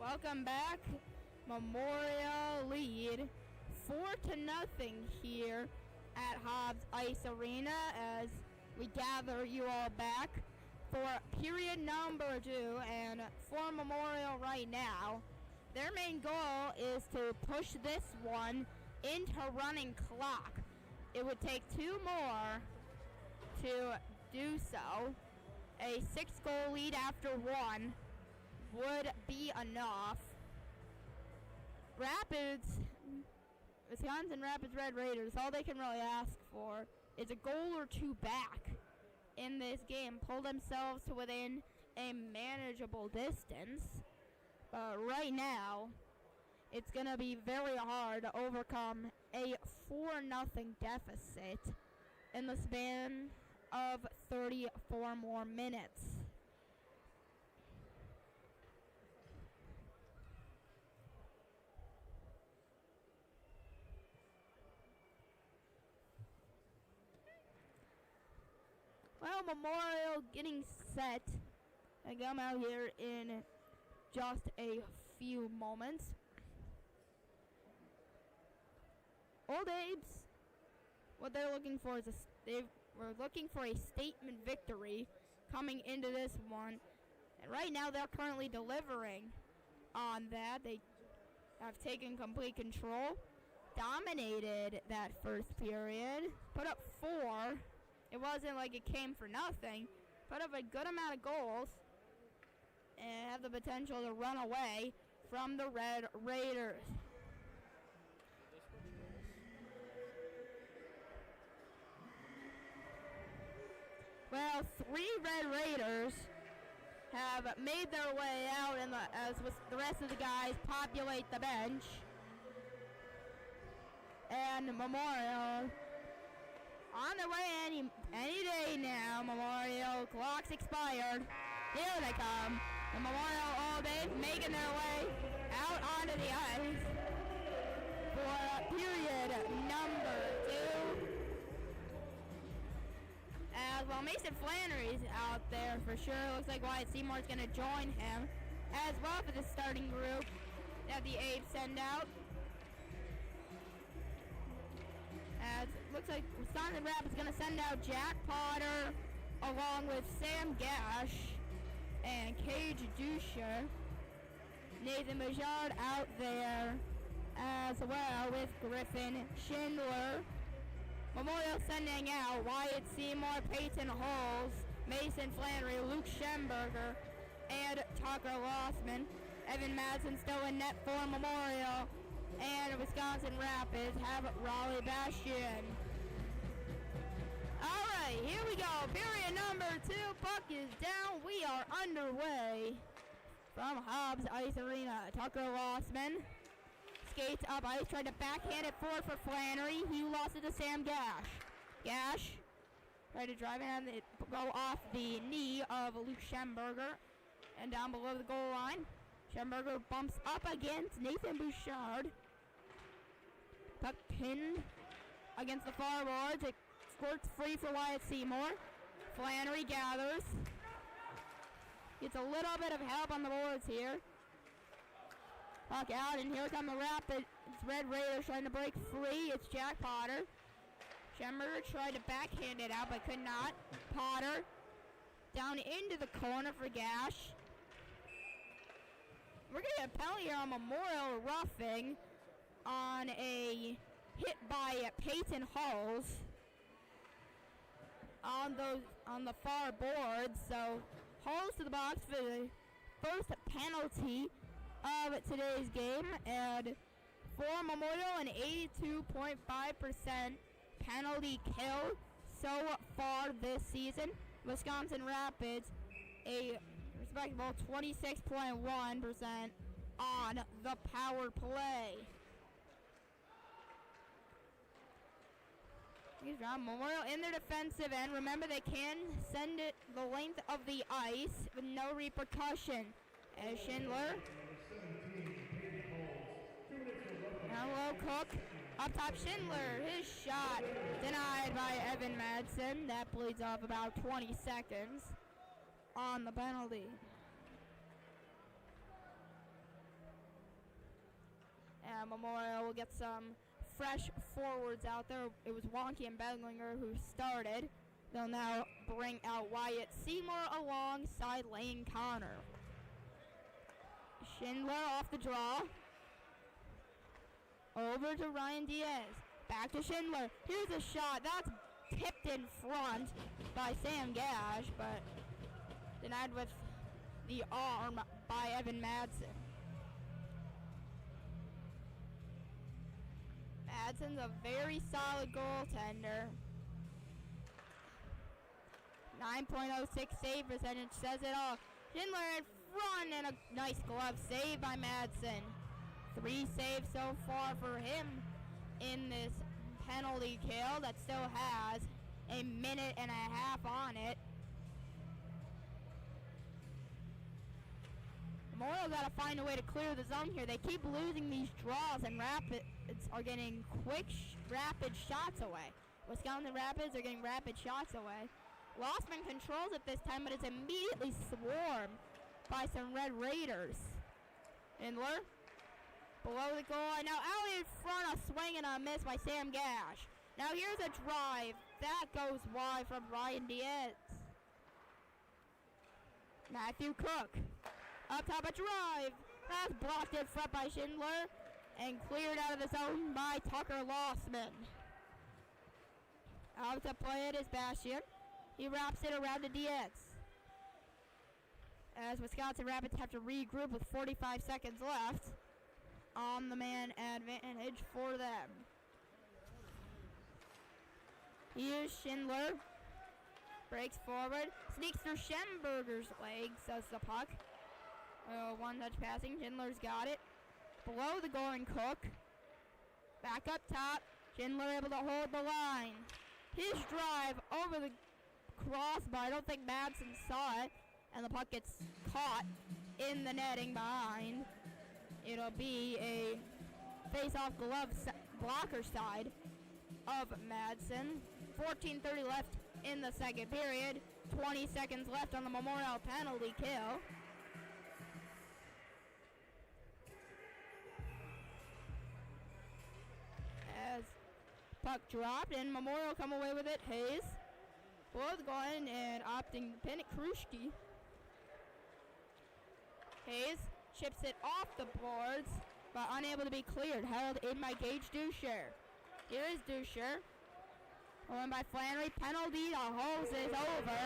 Welcome back. Memorial lead 4-0 here at Hobbs Ice Arena as we gather you all back for period number 2. And for Memorial right now, their main goal is to push this one into running clock. It would take 2 more to do so. A 6-goal lead after 1 would be enough. Wisconsin Rapids Red Raiders, all they can really ask for is a goal or 2 back in this game. Pull themselves to within a manageable distance. But right now, it's going to be very hard to overcome a 4-0 deficit in the span of 34 more minutes. Well, Memorial getting set and come out here in just a few moments. Old Abe's, what they're looking for is we're looking for a statement victory coming into this one. And right now they're currently delivering on that. They have taken complete control, dominated that first period, put up 4. It wasn't like it came for nothing. Put up a good amount of goals and have the potential to run away from the Red Raiders. Well, 3 Red Raiders have made their way out as with the rest of the guys populate the bench. And Memorial on their way any day now. Memorial clock's expired. Here they come. The Memorial Old Abe making their way out onto the ice for period number 2. As well, Mason Flannery's out there for sure. Looks like Wyatt Seymour's going to join him as well for the starting group that the Abe send out. As looks like Wisconsin Rapids is going to send out Jack Potter along with Sam Gash and Cage Dusher. Nathan Bouchard out there as well with Griffin Schindler. Memorial sending out Wyatt Seymour, Peyton Halls, Mason Flannery, Luke Schemberger, and Tucker Lossman. Evan Madsen still in net for Memorial. And Wisconsin Rapids have Raleigh Bastion. All right, here we go. Period number 2. Puck is down. We are underway from Hobbs Ice Arena. Tucker Lossman skates up ice, tried to backhand it forward for Flannery. He lost it to Sam Gash. Gash tried to drive it and go off the knee of Luke Schemberger and down below the goal line. Schemberger bumps up against Nathan Bouchard. Puck pinned against the far boards. It squirts free for Wyatt Seymour. Flannery gathers. Gets a little bit of help on the boards here. Puck out, and here come the Rapids. Red Raiders trying to break free. It's Jack Potter. Schemberger tried to backhand it out, but could not. Potter down into the corner for Gash. We're going to get a penalty here on Memorial roughing on a hit by Peyton Halls on the far boards. So Halls to the box for the first penalty of today's game, and for Memorial an 82.5% penalty kill so far this season. Wisconsin Rapids a respectable 26.1% on the power play. Memorial in their defensive end. Remember, they can send it the length of the ice with no repercussion. As Schindler. Hello, Cook. Up top, Schindler. His shot denied by Evan Madsen. That bleeds off about 20 seconds on the penalty. Memorial will get some fresh forwards out there. It was Wonky and Bedlinger who started. They'll now bring out Wyatt Seymour alongside Lane Connor. Schindler off the draw. Over to Ryan Diaz. Back to Schindler. Here's a shot. That's tipped in front by Sam Gash, but denied with the arm by Evan Madsen. Madsen's a very solid goaltender. 9.06 save percentage says it all. Schindler in front and a nice glove save by Madsen. 3 saves so far for him in this penalty kill that still has a minute and a half on it. Memorial got to find a way to clear the zone here. They keep losing these draws, and Rapids are getting quick, rapid shots away. Wisconsin Rapids are getting rapid shots away. Lossman controls it this time, but it's immediately swarmed by some Red Raiders. Indler, below the goal line. Now out in front, a swing and a miss by Sam Gash. Now here's a drive. That goes wide from Ryan Diaz. Matthew Cook. Up top, a drive. That's blocked in front by Schindler and cleared out of the zone by Tucker Lossman. Out to play it is Bastian. He wraps it around to Diaz. As Wisconsin Rapids have to regroup with 45 seconds left. On the man advantage for them. Here's Schindler. Breaks forward. Sneaks through Schemberger's legs as the puck. One touch passing. Schindler's got it. Below the goal and Cook. Back up top. Schindler able to hold the line. His drive over the crossbar. I don't think Madsen saw it. And the puck gets caught in the netting behind. It'll be a face-off glove blocker side of Madsen. 14:30 left in the second period. 20 seconds left on the Memorial penalty kill. As puck dropped and Memorial come away with it. Hayes both going and opting to pin it. Kruschke. Hayes chips it off the boards, but unable to be cleared. Held in by Gage Dusher. Here is Dusher. Going by Flannery. Penalty. The hose is over.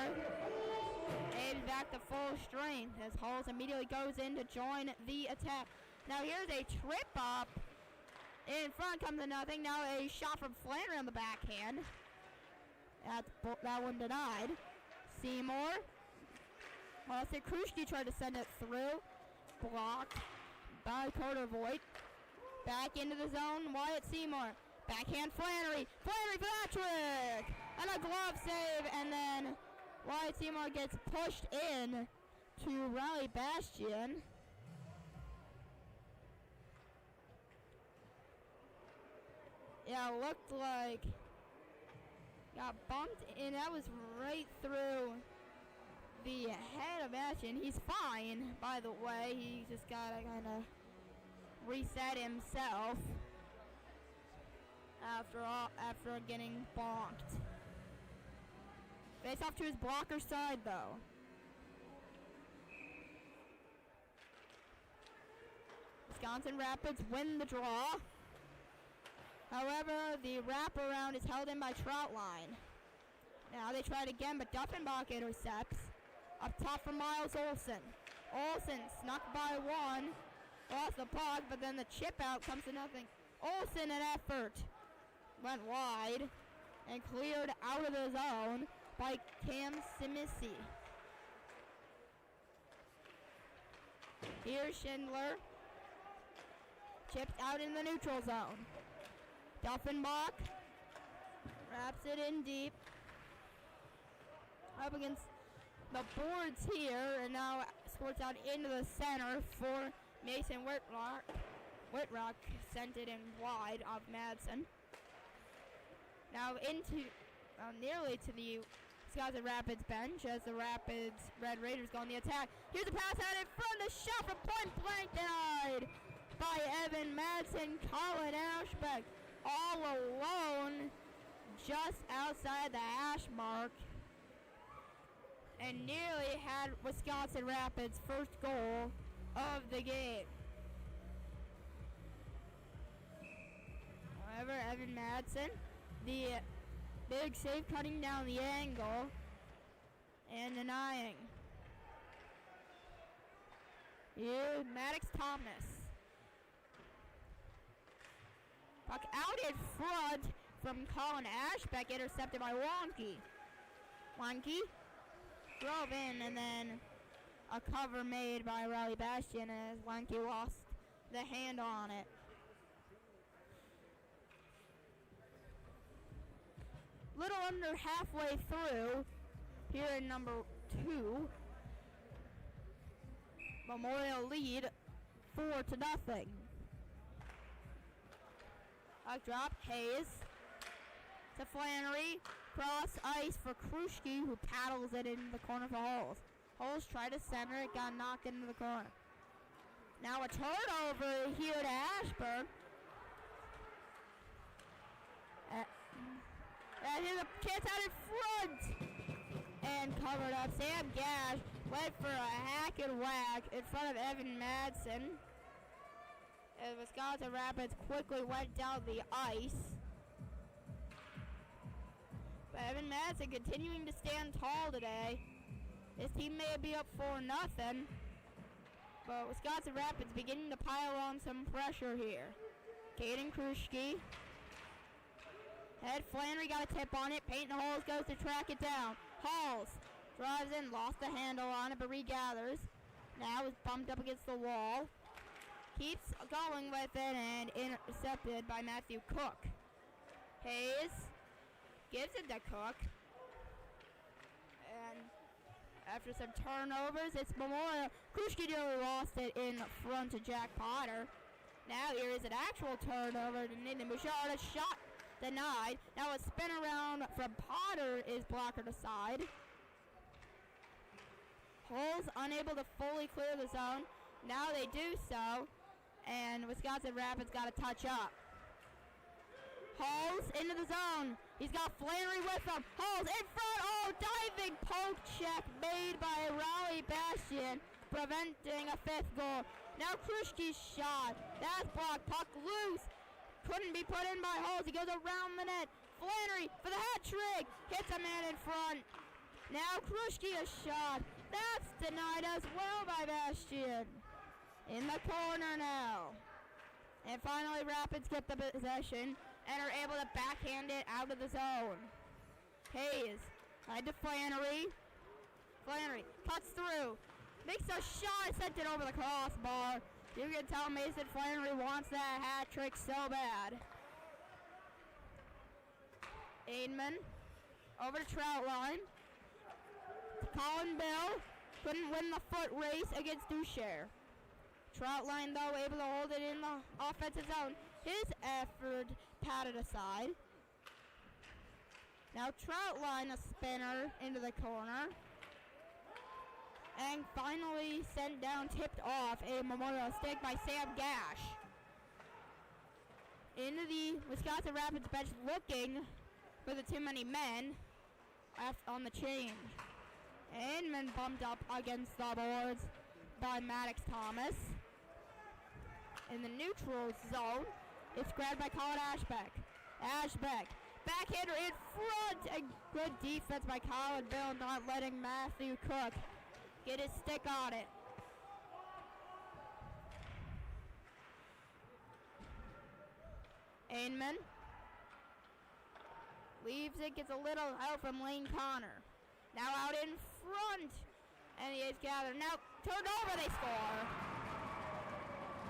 And back to full strength as Hulls immediately goes in to join the attack. Now here's a trip up. In front comes to nothing. Now a shot from Flannery on the backhand. That one denied. Seymour. Austin Kruschke tried to send it through. Blocked by Carter Voigt. Back into the zone. Wyatt Seymour. Backhand Flannery. Flannery for that trick. And a glove save. And then Wyatt Seymour gets pushed in to Riley Bastian. Yeah, it looked like got bumped in. That was right through the head of Bastian. He's fine, by the way. He just got to kind of reset himself after getting bonked. Face off to his blocker side, though. Wisconsin Rapids win the draw. However, the wraparound is held in by Troutline. Now they try it again, but Duffenbach intercepts. Up top for Miles Olsen. Olsen snuck by one. Lost the puck, but then the chip out comes to nothing. Olsen, an effort. Went wide and cleared out of the zone by Cam Simisi. Here's Schindler. Chipped out in the neutral zone. Duffenbach wraps it in deep. Up against the boards here, and now squirts out into the center for Mason Whitrock. Whitrock sent it in wide of Madsen. Now into nearly to the Wisconsin Rapids bench as the Red Raiders go on the attack. Here's a pass out in front. A shot from point blank denied by Evan Madsen. Colin Ashbeck all alone just outside the hash mark. And nearly had Wisconsin Rapids' first goal of the game. However, Evan Madsen, the big save, cutting down the angle and denying. Here's Maddox Thomas. Puck out in front from Colin Ashbeck, intercepted by Wonky. Wonky drove in, and then a cover made by Riley Bastian as Wonky lost the hand on it. Little under halfway through here in number 2. Memorial lead 4-0. Puck drop, Hayes to Flannery. Cross ice for Kruschke, who paddles it into the corner for Holes. Holes tried to center it, got knocked into the corner. Now a turnover here to Ashburn. And here's a chance out in front. And covered up. Sam Gash went for a hack and whack in front of Evan Madsen. As Wisconsin Rapids quickly went down the ice. But Evan Madsen continuing to stand tall today. His team may be up 4-0. But Wisconsin Rapids beginning to pile on some pressure here. Caden Kruschke. Head Flannery got a tip on it. Peyton Halls goes to track it down. Halls drives in, lost the handle on it, but regathers. Now is bumped up against the wall. Keeps going with it and intercepted by Matthew Cook. Hayes gives it to Cook. And after some turnovers, it's Memorial. Kruschke nearly lost it in front of Jack Potter. Now here is an actual turnover to Nathan Bouchard. A shot denied. Now a spin around from Potter is blocked aside. Holes unable to fully clear the zone. Now they do so. And Wisconsin Rapids got to touch up. Holes into the zone. He's got Flannery with him. Holes in front. Oh, diving poke check made by Riley Bastian, preventing a 5th goal. Now Kruschke's shot. That's blocked. Puck loose. Couldn't be put in by Holes. He goes around the net. Flannery for the hat trick. Hits a man in front. Now Kruschke a shot. That's denied as well by Bastian. In the corner now. And finally Rapids get the possession and are able to backhand it out of the zone. Hayes side to Flannery. Flannery cuts through. Makes a shot. Sent it over the crossbar. You can tell Mason Flannery wants that hat trick so bad. Aidman over to Troutline. Colin Bell couldn't win the foot race against Duchère. Troutline, though, able to hold it in the offensive zone. His effort patted aside. Now Troutline, a spinner into the corner. And finally sent down, tipped off, a Memorial stick by Sam Gash. Into the Wisconsin Rapids bench looking for the too many men on the change. Inman bumped up against the boards by Maddox Thomas. In the neutral zone, it's grabbed by Colin Ashbeck. Ashbeck, backhander in front. A good defense by Colin Bill, not letting Matthew Cook get his stick on it. Ainman leaves it, gets a little help from Lane Connor. Now out in front, and he is gathered. Now turned over, they score.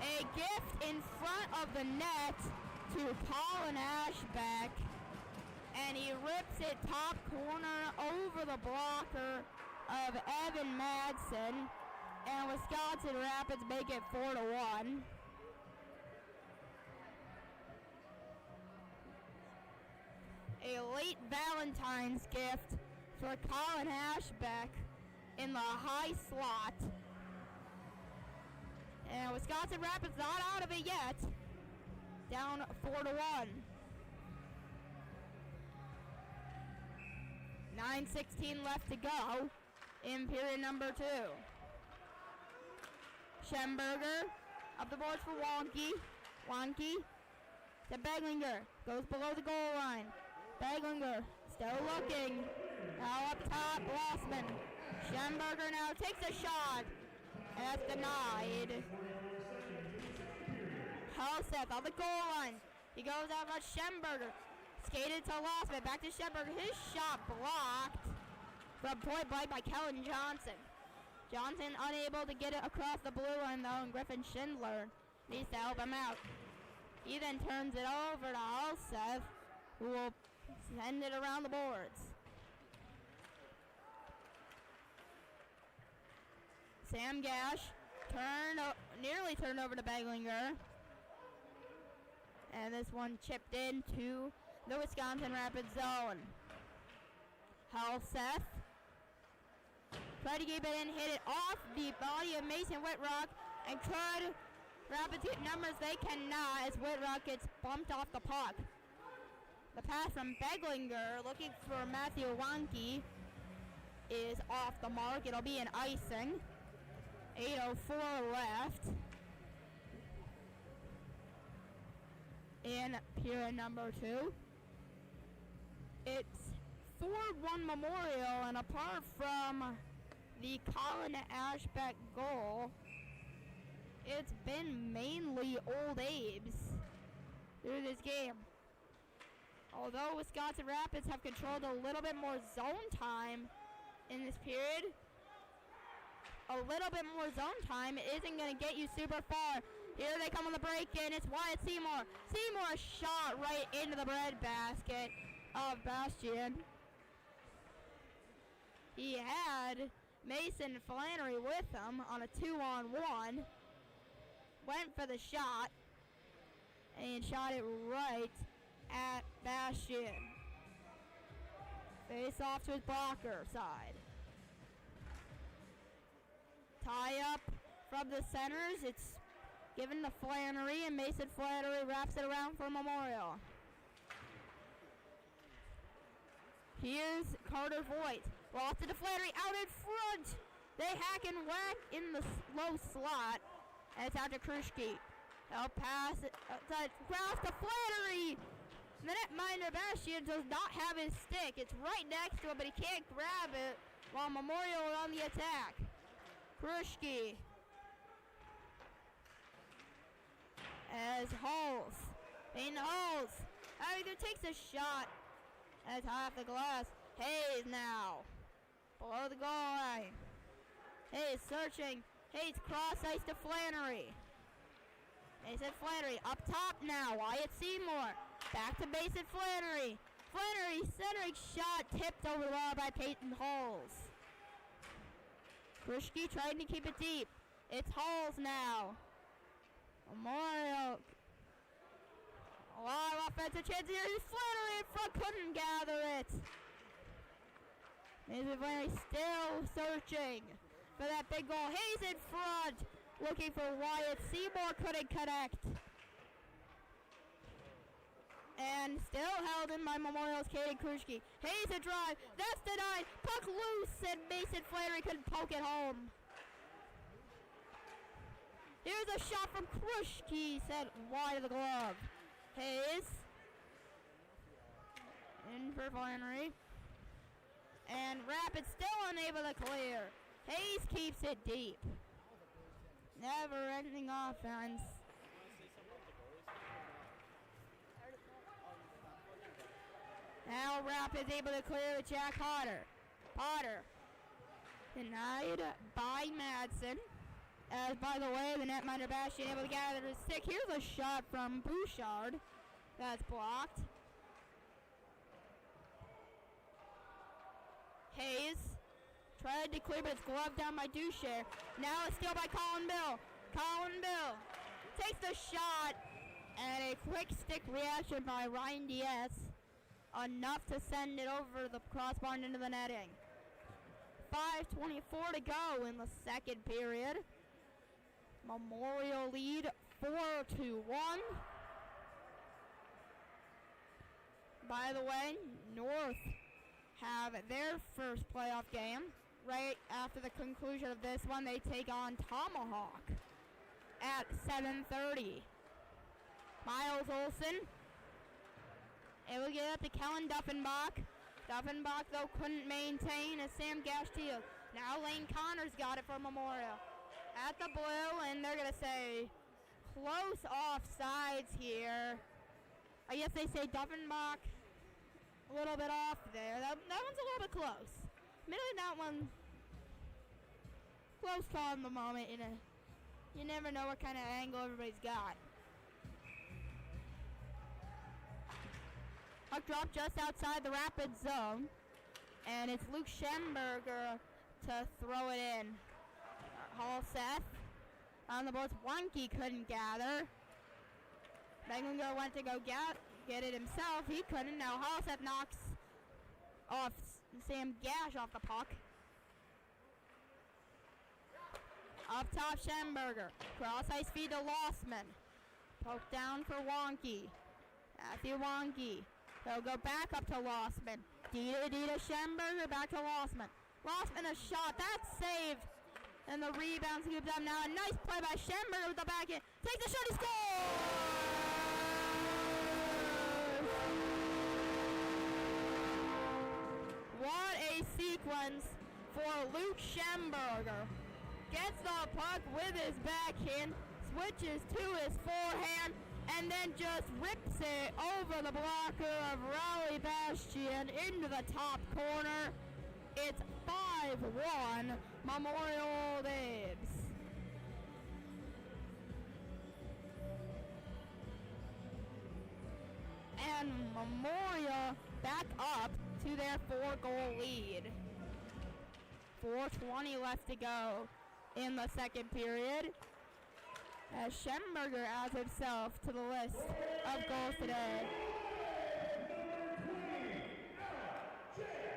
A gift in front of the net to Colin Ashbeck, and he rips it top corner over the blocker of Evan Madsen, and Wisconsin Rapids make it 4-1. A late Valentine's gift for Colin Ashbeck in the high slot. And Wisconsin Rapids not out of it yet. Down 4-1. 9:16 left to go in period number 2. Schemberger up the boards for Wonky. Wonky to Beglinger. Goes below the goal line. Beglinger still looking. Now up top, Blossman. Schemberger now takes a shot. And that's denied. Helseth on the goal line. He goes out on Schemberger. Skated to Lossman. Back to Schemberger. His shot blocked from point blank by Kellen Johnson. Johnson unable to get it across the blue line though, and Griffin Schindler needs to help him out. He then turns it over to Helseth, who will send it around the boards. Sam Gash nearly turned over to Beglinger. And this one chipped into the Wisconsin Rapids zone. Helseth tried to keep it in, hit it off the body of Mason Whitrock, and could Rapids get numbers? They cannot, as Whitrock gets bumped off the puck. The pass from Beglinger, looking for Matthew Wonky, is off the mark. It'll be an icing. 8:04 left in period number 2. It's 4-1 Memorial, and apart from the Colin Ashbeck goal, it's been mainly Old Abe's through this game. Although Wisconsin Rapids have controlled a little bit more zone time in this period, a little bit more zone time isn't going to get you super far. Here they come on the break in. It's Wyatt Seymour. Seymour shot right into the breadbasket of Bastian. He had Mason Flannery with him on a 2-on-1. Went for the shot and shot it right at Bastian. Face off to his blocker side. Tie up from the centers. It's given to Flannery, and Mason Flannery wraps it around for Memorial. Here's Carter Voigt. Lost it to Flannery, out in front. They hack and whack in the low slot. And it's out to Kruschke. He'll pass it, cross to Flannery. The netminder Bastian does not have his stick. It's right next to him, but he can't grab it while Memorial are on the attack. Kruschke. As Hulse. Payne Hulse. Either takes a shot. That's off the glass. Hayes now. Below the goal line. Hayes searching. Hayes cross ice to Flannery. Mason Flannery up top now. Wyatt Seymour. Back to Mason Flannery. Flannery centering shot tipped over the wall by Peyton Hulse. Kruschke trying to keep it deep. It's Hulse now. Memorial. A lot of offensive chances here. Flannery in front, couldn't gather it. Mason Flannery still searching for that big goal. Hayes in front, looking for Wyatt Seymour, couldn't connect. And still held in by Memorial's Kaden Kruschke. Hayes a drive, that's denied. Puck loose, and Mason Flannery couldn't poke it home. Here's a shot from Kruschke, sent wide of the glove. Hayes. In for Flannery. And Rapids still unable to clear. Hayes keeps it deep. Never-ending offense. Now Rapids able to clear with Jack Potter. Denied by Madsen. As, by the way, the netminder Bastian able to gather his stick. Here's a shot from Bouchard. That's blocked. Hayes tried to clear, but it's gloved down by Ducher. Now it's steal by Colin Bill. Colin Bill takes the shot, and a quick stick reaction by Ryan Diaz. Enough to send it over the crossbar and into the netting. 5:24 to go in the second period. Memorial lead 4-1. By the way, North have their first playoff game. Right after the conclusion of this one, they take on Tomahawk at 7:30. Miles Olson able to get up to Kellen Duffenbach. Duffenbach, though, couldn't maintain as Sam Gash steals. Now Lane Connors got it for Memorial. At the blue, and they're going to say close offsides here. I guess they say Duffenbach a little bit off there. That one's a little bit close. Admittedly, that one close call in the moment. You never know what kind of angle everybody's got. Puck drop just outside the Rapids zone, and it's Luke Schemberger to throw it in. Hall Seth on the boards. Wonky couldn't gather. Benglinger went to go get it himself. He couldn't. Now Hall Seth knocks off Sam Gash off the puck. Up top, Schemberger. Cross ice feed to Lossman. Poke down for Wonky. Matthew Wonky. He'll go back up to Lossman. Dita Schemberger back to Lossman. Lossman a shot. That's saved. And the rebound scooped up now. A nice play by Schemberger with the backhand. Takes the shot. He scores! What a sequence for Luke Schemberger. Gets the puck with his backhand, switches to his forehand, and then just rips it over the blocker of Raleigh Bastian into the top corner. It's 5-1 Memorial Old Abes. And Memorial back up to their 4-goal lead. 4:20 left to go in the second period, as Schemberger adds himself to the list of goals today.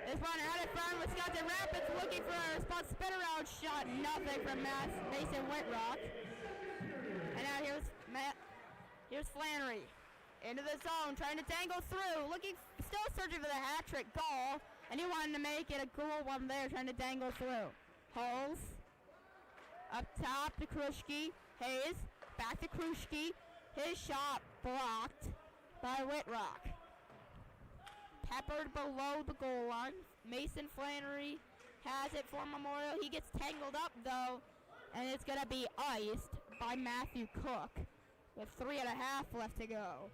This one out in front, Wisconsin Rapids looking for a spot spin around shot. Nothing from Mason Whitrock. And now here's Flannery. Into the zone, trying to dangle through, still searching for the hat-trick goal, and he wanted to make it a goal one there, trying to dangle through. Hulls, up top to Kruschke. Hayes, back to Kruschke. His shot blocked by Whitrock. Peppered below the goal line. Mason Flannery has it for Memorial. He gets tangled up, though, and it's going to be iced by Matthew Cook with 3.5 left to go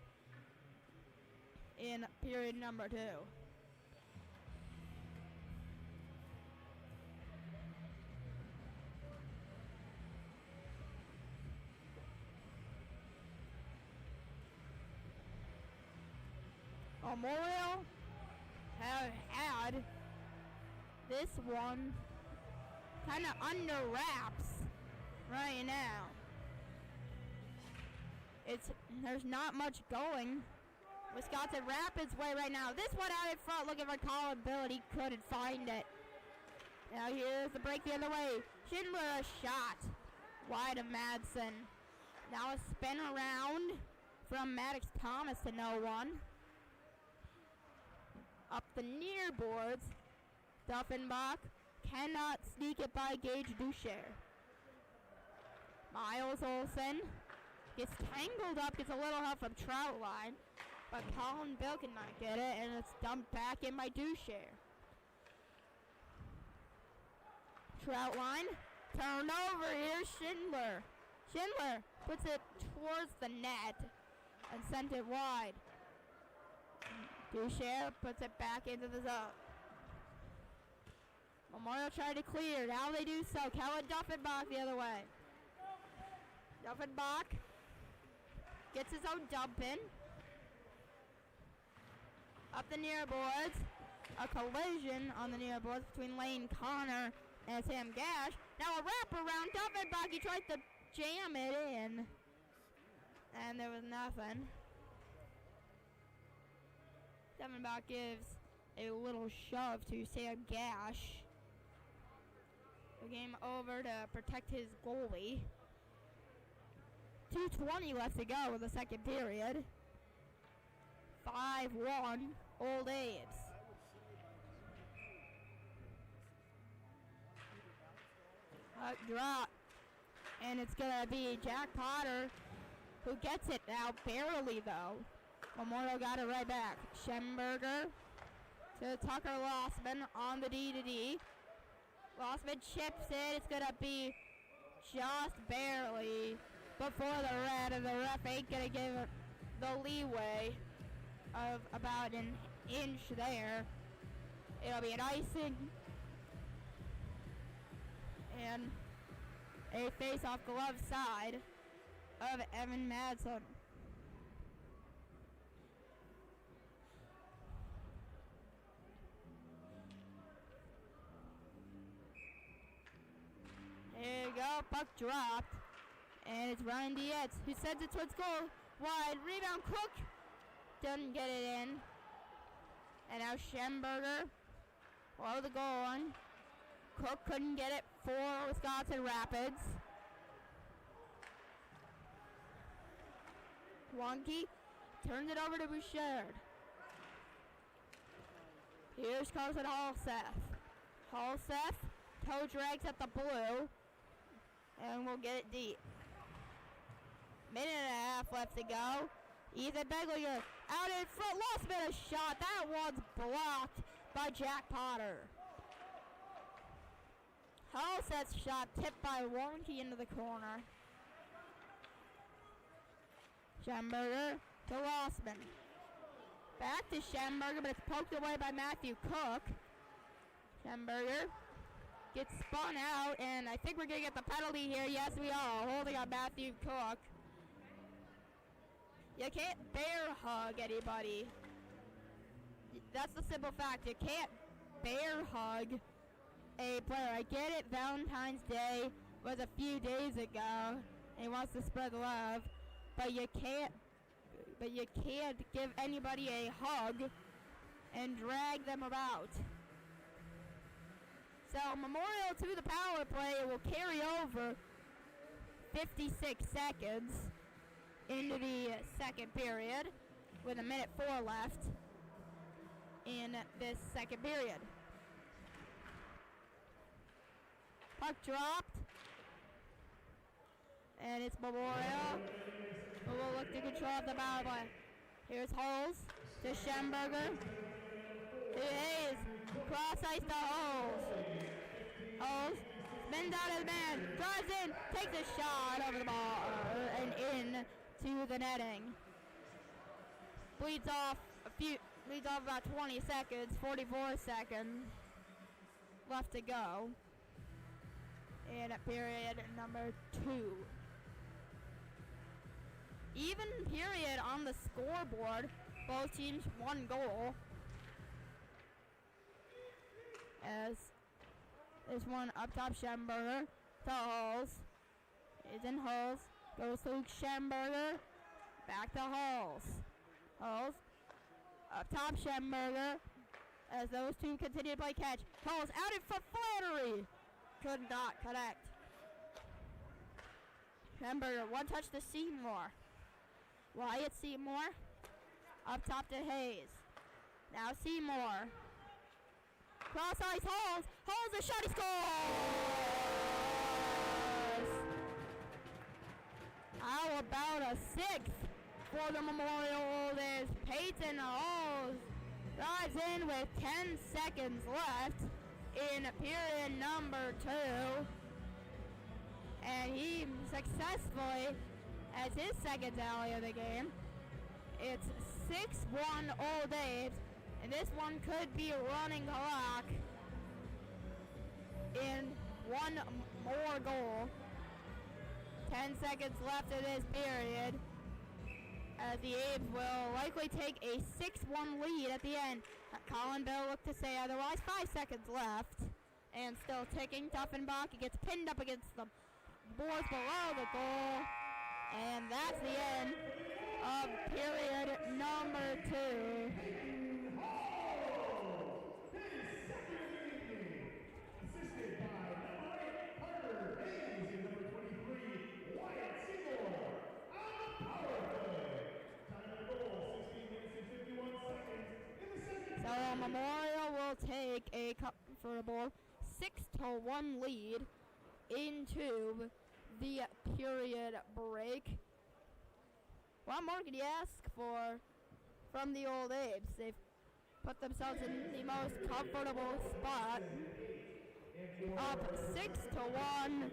in period number 2. Memorial have had this one kind of under wraps right now. There's not much going Wisconsin Rapids way right now. This one out in front looking for Colin Billett. He couldn't find it. Now here's the break the other way. Schindler a shot wide of Madsen. Now a spin around from Maddox Thomas to no one. Up the near boards, Duffenbach cannot sneak it by Gage Ducher. Miles Olson gets tangled up, gets a little help from Troutline, but Colin Bill cannot get it, and it's dumped back in by Ducher. Troutline, turnover here, Schindler. Schindler puts it towards the net and sent it wide. Ducher puts it back into the zone. Memorial tried to clear. Now they do so. Kellen Duffenbach the other way. Duffenbach gets his own dump in. Up the near boards. A collision on the near boards between Lane Connor and Sam Gash. Now a wrap around Duffenbach. He tried to jam it in, and there was nothing. Duffenbach gives a little shove to Sam Gash. The game over to protect his goalie. 2:20 left to go in the second period. 5-1, Old Abe's. Drop. And it's going to be Jack Potter who gets it now, barely though. Memorial got it right back. Schemberger to Tucker Lossman on the D-to-D. Lossman chips it. It's going to be just barely before the red, and the ref ain't going to give it the leeway of about an inch there. It'll be an icing. And a face-off glove side of Evan Madsen. There you go, puck dropped. And it's Ryan Dietz who sends it towards goal. Wide, rebound, Cook doesn't get it in. And now Schemberger, below the goal line. Cook couldn't get it for Wisconsin Rapids. Wonky turns it over to Bouchard. Here's Carson Halseth. Halseth toe drags at the blue. And we'll get it deep. Minute and a half left to go. Ethan Beglinger out in front. Lossman a shot. That one's blocked by Jack Potter. Halseth's shot tipped by Wonky into the corner. Schemberger to Lossman. Back to Schemberger, but it's poked away by Matthew Cook. Schemberger gets spun out, and I think we're going to get the penalty here. Yes, we are. Holding on Matthew Cook. You can't bear hug anybody. That's the simple fact. You can't bear hug a player. I get it, Valentine's Day was a few days ago, and he wants to spread love, but you can't give anybody a hug and drag them about. So Memorial to the power play will carry over 56 seconds into the second period with 1:04 left in this second period. Puck dropped, and it's Memorial who will look to control the power play. Here's Hulls to Schemberger. To Hayes. Cross ice to Hulls. Hulls spins out his man. Drives in. Takes a shot over the bar and in to the netting. Bleeds off about 20 seconds. 44 seconds left to go in period number 2. Even period on the scoreboard. Both teams 1 goal. As this one up top, Schemberger to Hulls. Is in Hulls. Goes to Schemberger. Back to Hulls. Hulls up top, Schemberger. As those two continue to play catch. Hulls out in front, Flannery. Could not connect. Schemberger, one touch to Seymour. Wyatt Seymour. Up top to Hayes. Now Seymour. Cross ice, Hulls. Hulls a shot, he scores! How about a 6th for the Memorial Old A's? Peyton Hulls drives in with 10 seconds left in period number 2. And he successfully has his second tally of the game. It's 6-1 Old A's. And this one could be running clock in one more goal. 10 seconds left in this period, as the Abes will likely take a 6-1 lead at the end. Colin Bell looked to say otherwise. 5 seconds left, and still ticking. Tuffenbach gets pinned up against the boards below the goal, and that's the end of period number 2. Assisted by number 8, Carter Hayes, and number 23, Wyatt Seymour. So Memorial will take a comfortable 6-1 lead into the period break. What more could you ask for from the Old Abes? They've put themselves in the most comfortable spot. Up 6-1.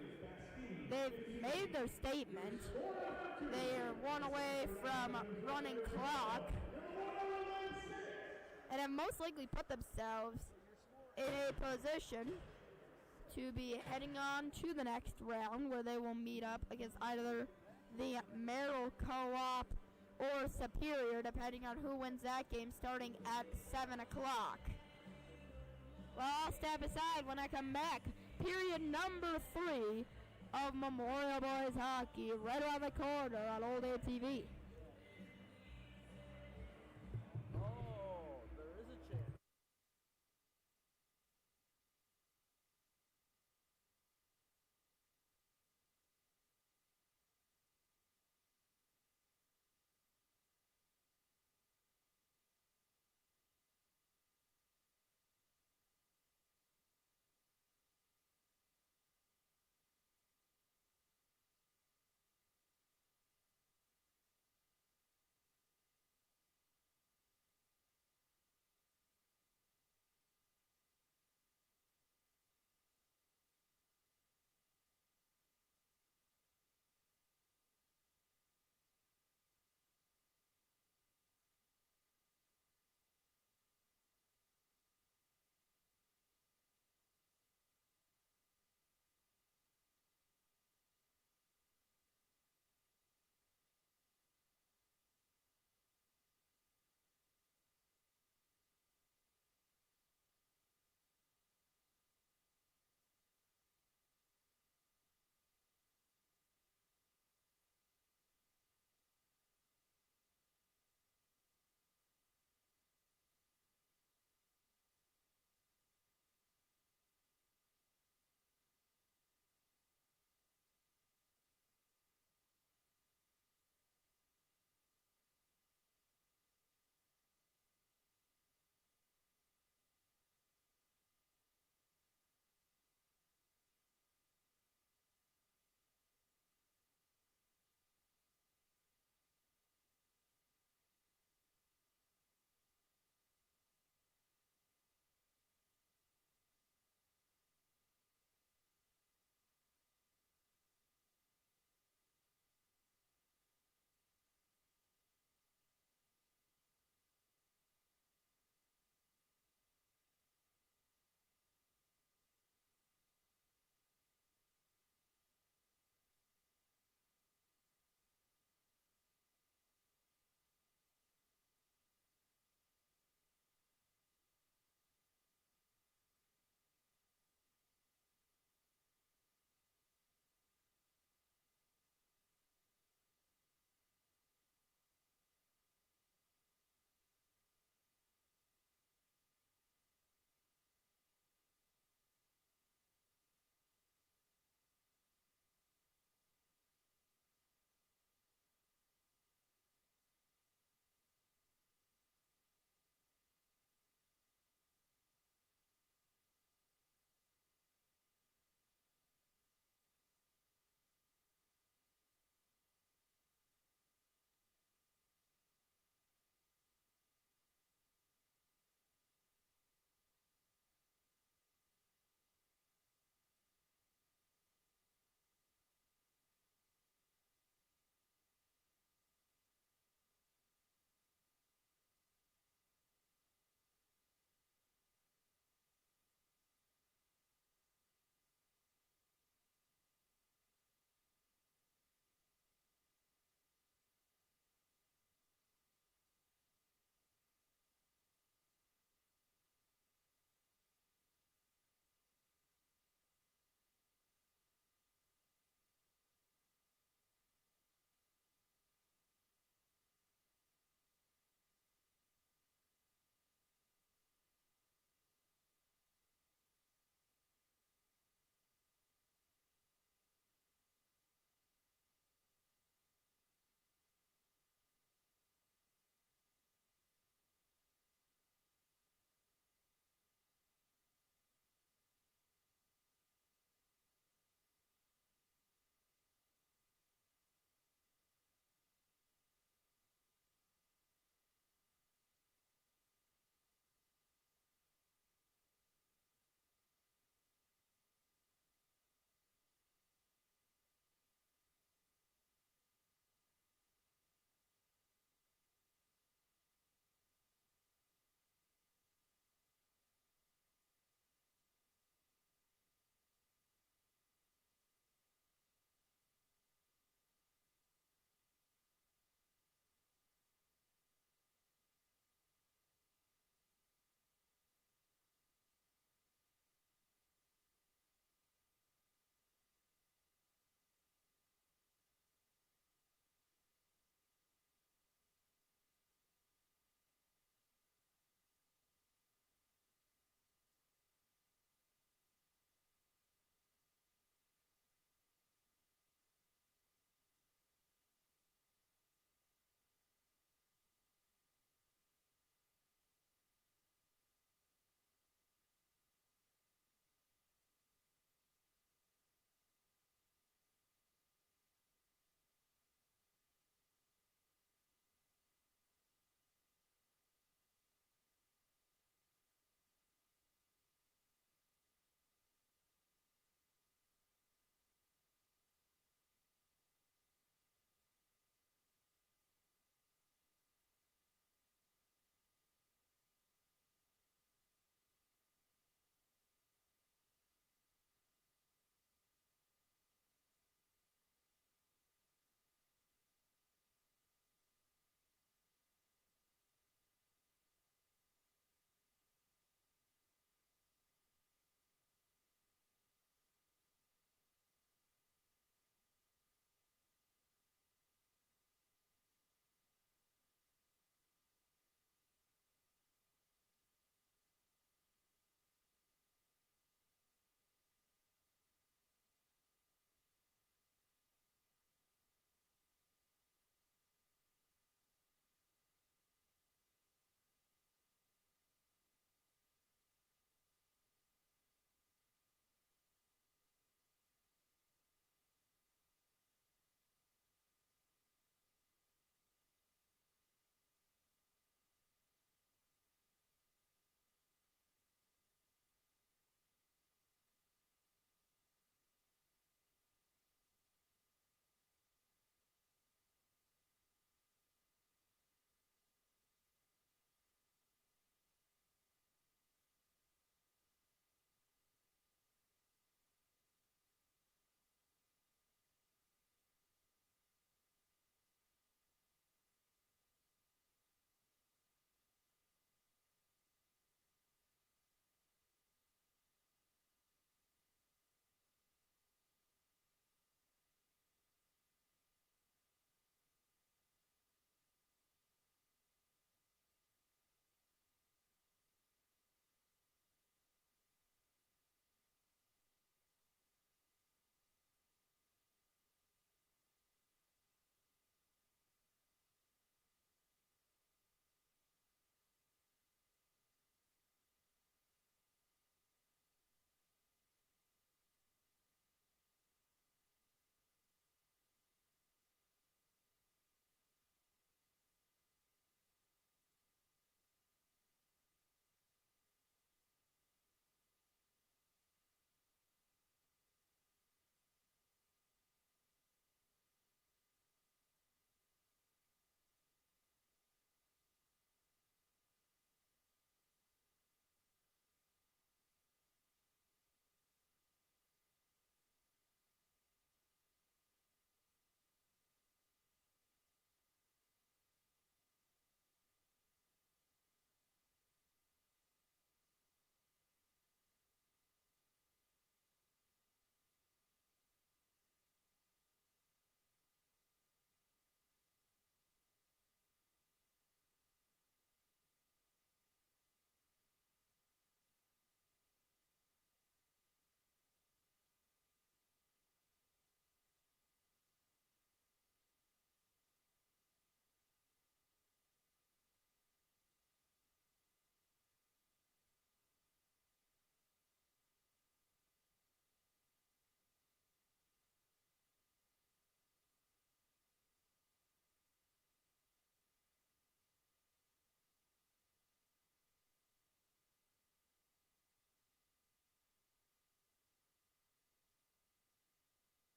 They've made their statement. They are one away from running clock and have most likely put themselves in a position to be heading on to the next round, where they will meet up against either the Merrill Co-op or Superior, depending on who wins that game, starting at 7 o'clock. Well, I'll step aside when I come back. Period number 3 of Memorial Boys Hockey, right around the corner on Old Abe TV.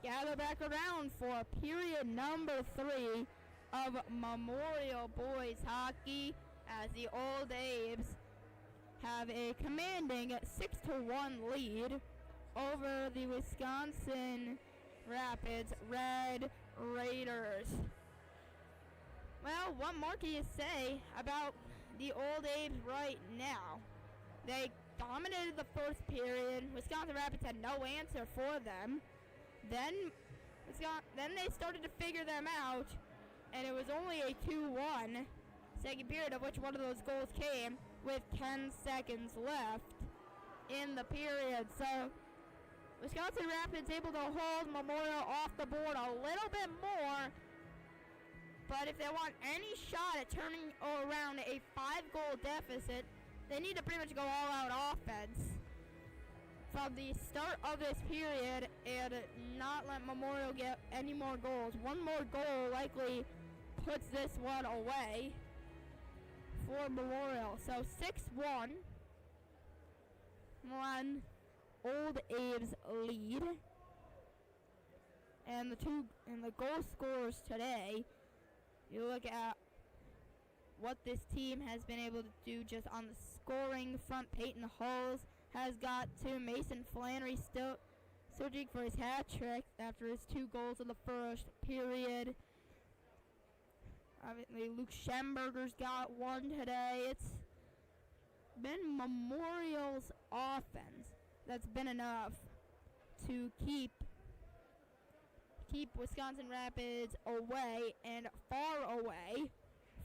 gather back around for period number 3 of Memorial Boys Hockey as the Old Abes have a commanding 6-1 lead over the Wisconsin Rapids Red Raiders. Well, what more can you say about the Old Abes right now? They dominated the first period. Wisconsin Rapids had no answer for them. Then they started to figure them out, and it was only a 2-1 second period, of which one of those goals came with 10 seconds left in the period. So Wisconsin Rapids able to hold Memorial off the board a little bit more, but if they want any shot at turning around a 5-goal deficit, they need to pretty much go all-out offense from the start of this period and not let Memorial get any more goals. One more goal likely puts this one away for Memorial. So 6-1, one Old Abe's lead, and the goal scorers today. You look at what this team has been able to do just on the scoring front. Peyton Hulls has got to Mason Flannery still searching for his hat trick after his 2 goals in the first period. Obviously, Luke Schemberger's got 1 today. It's been Memorial's offense that's been enough to keep Wisconsin Rapids away and far away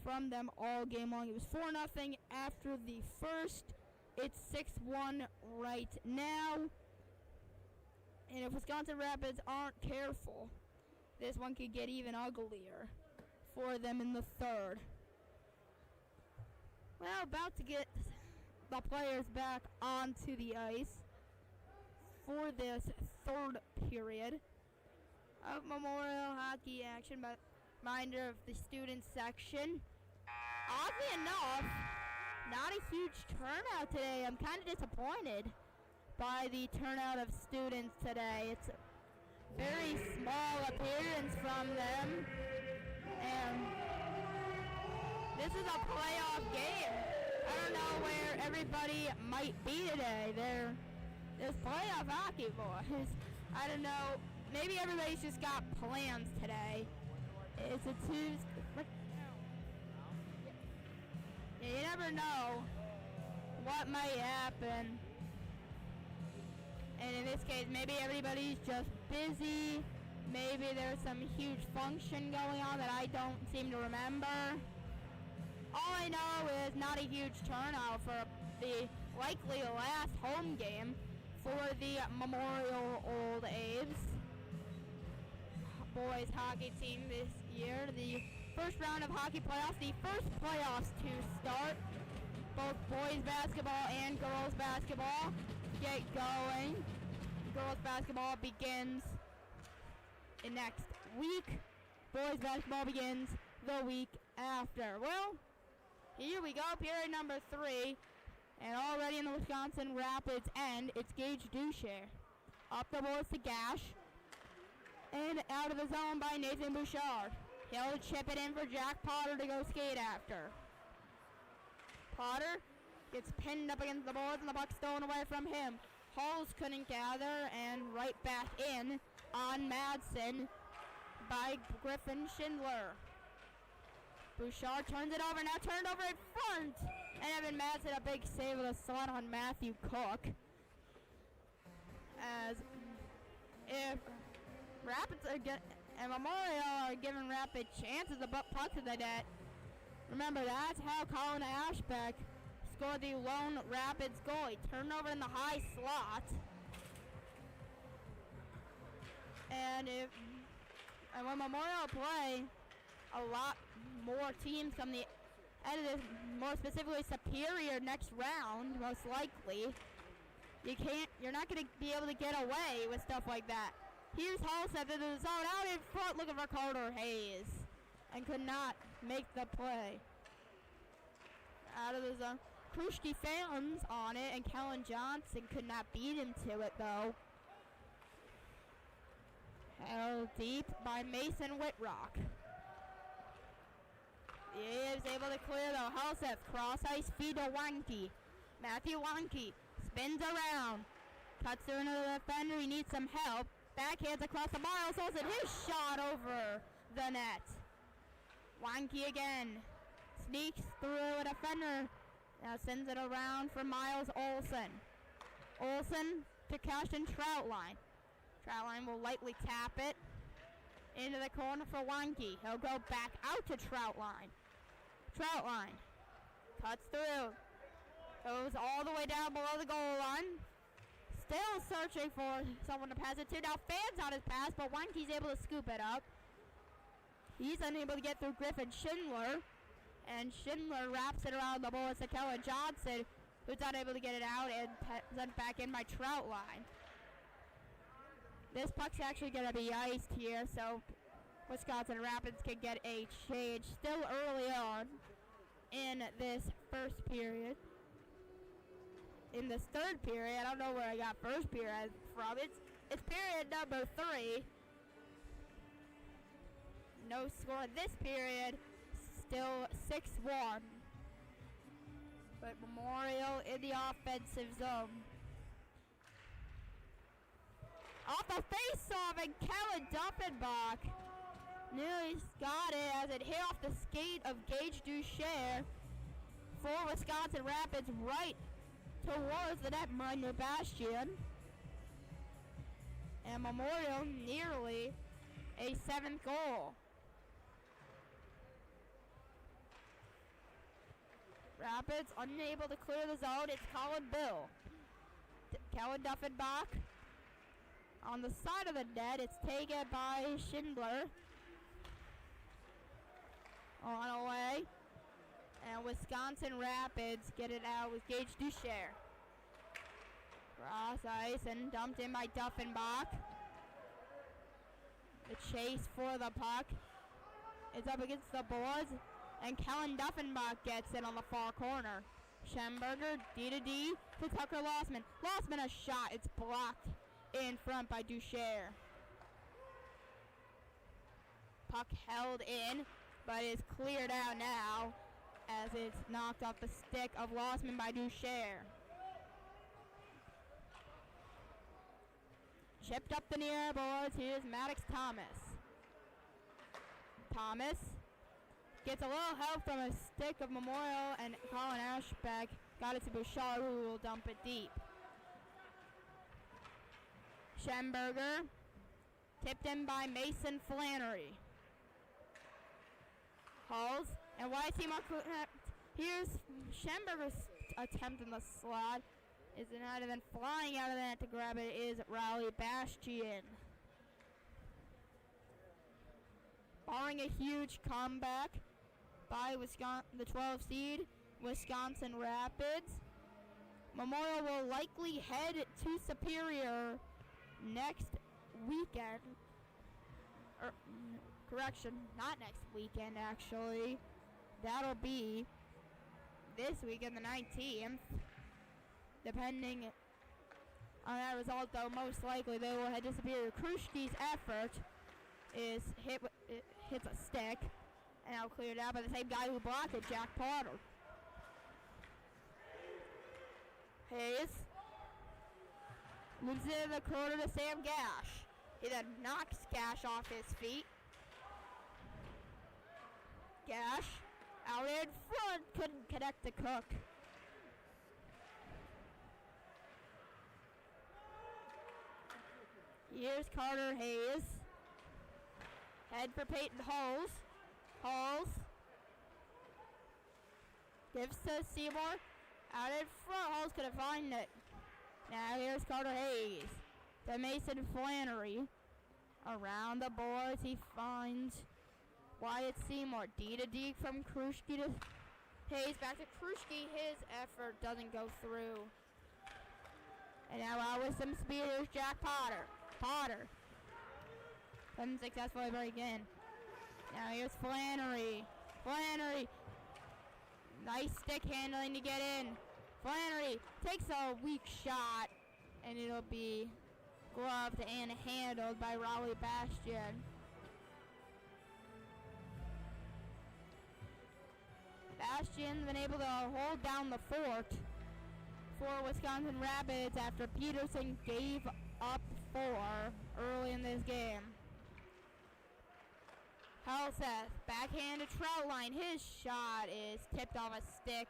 from them all game long. It was 4-0 after the first. It's 6-1 right now. And if Wisconsin Rapids aren't careful, this one could get even uglier for them in the third. Well, about to get the players back onto the ice for this third period of Memorial Hockey action, but reminder of the student section. Oddly enough, not a huge turnout today. I'm kind of disappointed by the turnout of students today. It's a very small appearance from them, and this is a playoff game. I don't know where everybody might be today. There's playoff hockey, boys. I don't know. Maybe everybody's just got plans today. It's a Tuesday. You never know what might happen. And in this case, maybe everybody's just busy. Maybe there's some huge function going on that I don't seem to remember. All I know is not a huge turnout for the likely last home game for the Memorial Old Abes boys hockey team this year. The first round of hockey playoffs, the first playoffs to start. Both boys basketball and girls basketball get going. Girls basketball begins next week. Boys basketball begins the week after. Well, here we go, period number 3. And already in the Wisconsin Rapids end, it's Gage Ducher. Up the boards to Gash. And out of the zone by Nathan Bouchard. He'll chip it in for Jack Potter to go skate after. Potter gets pinned up against the boards and the puck's stolen away from him. Halls couldn't gather and right back in on Madsen by Griffin Schindler. Bouchard turns it over, now turned over in front. And Evan Madsen a big save with a slot on Matthew Cook. As if Rapids and Memorial are giving Rapid chances to put pucks in the net. Remember, that's how Colin Ashbeck scored the lone Rapids goal. He turned over in the high slot. And when Memorial play a lot more teams come the end of this, more specifically Superior next round, most likely, you're not going to be able to get away with stuff like that. Here's Halstead into the zone, out in front looking for Carter Hayes, and could not make the play. Out of the zone. Krushki Phantoms on it, and Kellen Johnson could not beat him to it, though. Held deep by Mason Whitrock. He is able to clear the Halseth. Cross ice feed to Wanke. Matthew Wanke spins around. Cuts through into the defender. He needs some help. Backhands across the Miles Olsen. His shot over the net. Wanke again. Sneaks through a defender. Now sends it around for Miles Olsen. Olsen to Ashton Troutline. Troutline will lightly tap it into the corner for Wanke. He'll go back out to Troutline. Troutline cuts through. Goes all the way down below the goal line. Still searching for someone to pass it to. Now fans on his pass, but Wanke's able to scoop it up. He's unable to get through Griffin Schindler. And Schindler wraps it around the boards to Kellen Johnson, who's unable to get it out and sent back in by Troutline. This puck's actually going to be iced here, so Wisconsin Rapids can get a change still early on in this first period. In this third period, I don't know where I got first period from. It's period number 3. No score this period. Still 6-1. But Memorial in the offensive zone. Off the face-off, and Kellen Duffenbach nearly got it as it hit off the skate of Gage Duchère for Wisconsin Rapids right towards the netminder Bastian. And Memorial nearly a 7th goal. Rapids unable to clear the zone. It's Colin Bill. Kellen Duffenbach on the side of the net. It's taken by Schindler. On away. And Wisconsin Rapids get it out with Gage Duchère. Cross ice and dumped in by Duffenbach. The chase for the puck. It's up against the boards. And Kellen Duffenbach gets it on the far corner. Schemberger, D-to-D to Tucker Lossman. Lossman a shot. It's blocked in front by Duchère. Puck held in, but is cleared out now as it's knocked off the stick of Lossman by Duchère. Chipped up the near boards. Here's Maddox Thomas. Thomas gets a little help from a stick of Memorial, and Colin Ashbeck got it to Bouchard, who will dump it deep. Schemberger, tipped in by Mason Flannery. Hulls, and YT Mark. Here's Schemberger's attempt in the slot. Is denied, and then flying out of the net to grab it is Rowley Bastian. Barring a huge comeback by the 12 seed, Wisconsin Rapids, Memorial will likely head to Superior next weekend. Correction, not next weekend actually. That'll be this weekend, the 19th. Depending on that result, though, most likely they will head to Superior. Kruschke's effort is hits a stick, and now cleared out by the same guy who blocked it, Jack Potter. Hayes moves into the corner to Sam Gash. He then knocks Gash off his feet. Gash out in front, couldn't connect to Cook. Here's Carter Hayes. Head for Peyton Hulls. Hulls gives to Seymour. Out in front, Hulls couldn't find it. Now here's Carter Hayes to Mason Flannery. Around the boards, he finds Wyatt Seymour. D-to-D from Kruschke to Hayes. Back to Kruschke. His effort doesn't go through. And now out with some speed, here's Jack Potter. Potter doesn't successfully break in. Now here's Flannery. Flannery. Nice stick handling to get in. Flannery takes a weak shot, and it'll be gloved and handled by Raleigh Bastion. Bastion's been able to hold down the fort for Wisconsin Rapids after Peterson gave up 4 early in this game. Helseth, backhand to Troutline. His shot is tipped off a stick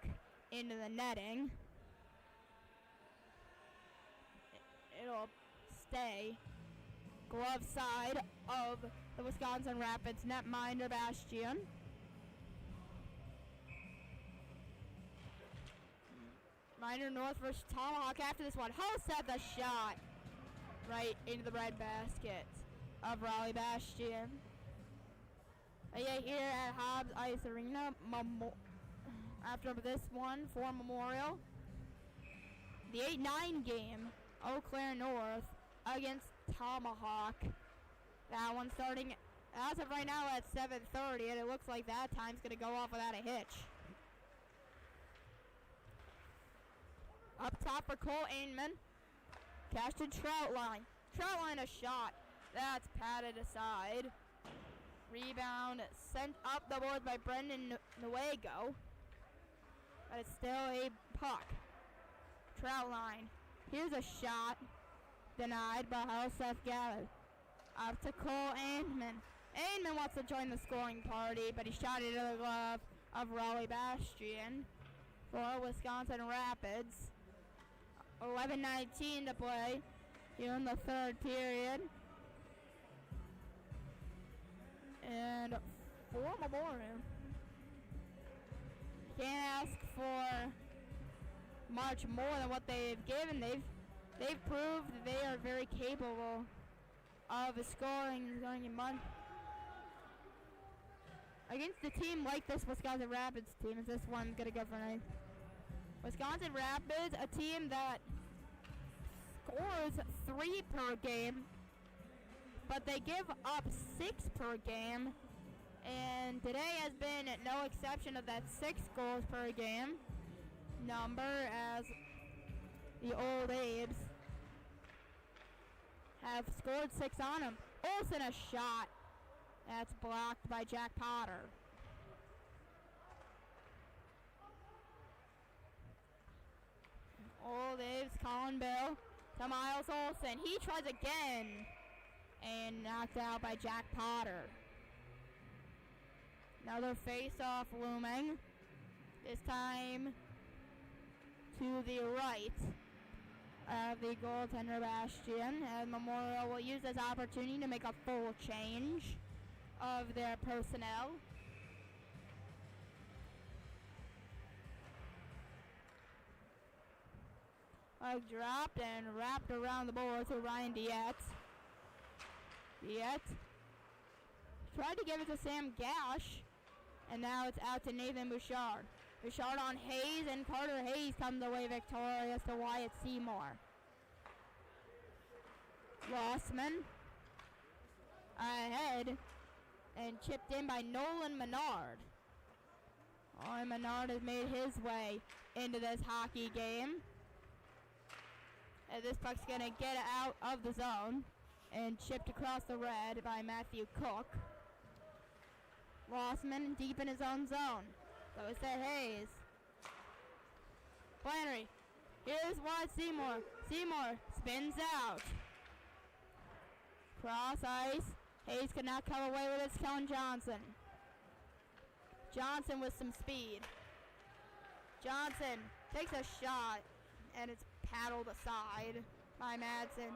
into the netting. It'll stay. Glove side of the Wisconsin Rapids netminder Bastion. Minor North versus Tomahawk after this one. Helseth the shot right into the bread basket of Raleigh Bastion. Here at Hobbs Ice Arena, after this one for Memorial, the 8-9 game, Eau Claire North against Tomahawk. That one starting as of right now at 7:30, and it looks like that time's going to go off without a hitch. Up top for Cole Ainman. Cash to Troutline. Troutline a shot. That's patted aside. Rebound sent up the board by Brendan Nuego. But it's still a puck. Troutline. Here's a shot. Denied by Helseth Gallard. Up to Cole Ainman. Ainman wants to join the scoring party, but he shot it into the glove of Raleigh Bastion for Wisconsin Rapids. 11:19 to play here in the third period. And for Memorial, can't ask for much more than what they've given. They've proved that they are very capable of scoring in month against a team like this Wisconsin Rapids team. Is this one gonna go for night? Wisconsin Rapids, a team that scores 3 per game, but they give up 6 per game, and today has been no exception of that 6 goals per game number, as the Old Abes have scored 6 on them. Olsen a shot. That's blocked by Jack Potter. Old Abe's Colin Bill to Miles Olsen. He tries again and knocked out by Jack Potter. Another face-off looming. This time to the right of the goaltender Bastion. And Memorial will use this opportunity to make a full change of their personnel. Dropped and wrapped around the board to Ryan Dietz. Dietz tried to give it to Sam Gash, and now it's out to Nathan Bouchard. Bouchard on Hayes, and Carter Hayes comes away victorious to Wyatt Seymour. Rossman ahead and chipped in by Nolan Menard. Menard has made his way into this hockey game. And this puck's going to get out of the zone and chipped across the red by Matthew Cook. Rossman deep in his own zone. Goes to Hayes. Flannery. Here's Wyatt Seymour. Seymour spins out. Cross ice. Hayes could not come away with it. Kellen Johnson. Johnson with some speed. Johnson takes a shot, and it's paddled aside by Madsen.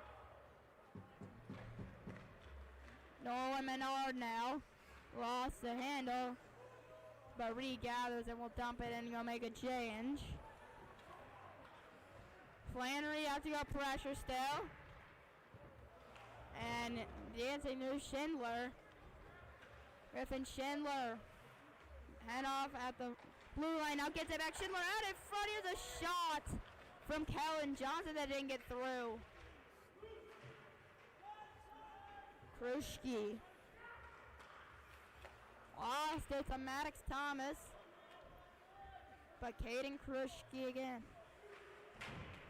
Nolan Menard now lost the handle, but regathers and will dump it and he'll make a change. Flannery has to go pressure still. And dancing to Schindler. Griffin Schindler. Head off at the blue line. Now gets it back. Schindler out in front. Here's a shot from Kellen Johnson that didn't get through. Kruschke. Lost it to Maddox Thomas. But Caden Kruschke again.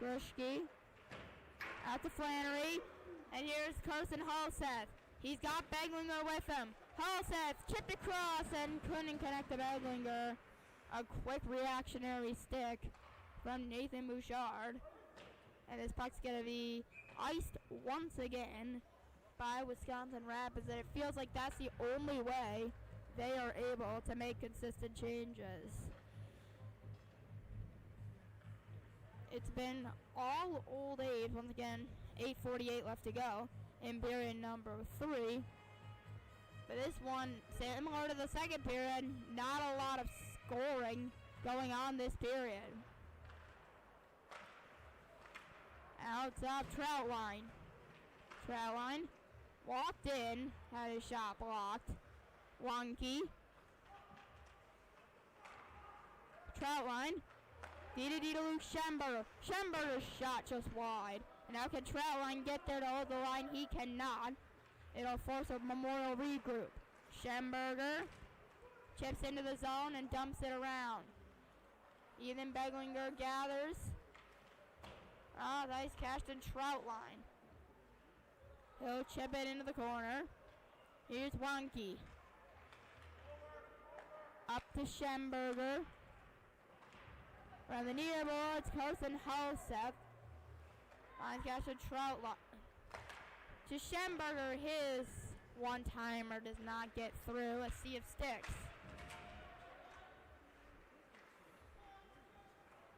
Kruschke out to Flannery. And here's Carson Halseth. He's got Beglinger with him. Halseth chipped across and couldn't connect to Beglinger. A quick reactionary stick from Nathan Bouchard. And this puck's going to be iced once again by Wisconsin Rapids. And it feels like that's the only way they are able to make consistent changes. It's been all Old Abe. Once again, 8:48 left to go in period number 3. But this one, similar to the second period, not a lot of scoring going on this period. Out top, Troutline. Troutline walked in, had his shot blocked. Wonky. Troutline. Dee to Luke Schemberger. Schemberger's shot just wide. And now can Troutline get there to hold the line? He cannot. It'll force a Memorial regroup. Schemberger chips into the zone and dumps it around. Ethan Beglinger gathers. Nice catch to Troutline. He'll chip it into the corner. Here's Wonky. Up to Schemberger. From the near boards, Carson Halseth. Nice catch to Troutline. To Schemberger, his one-timer does not get through. A sea of sticks.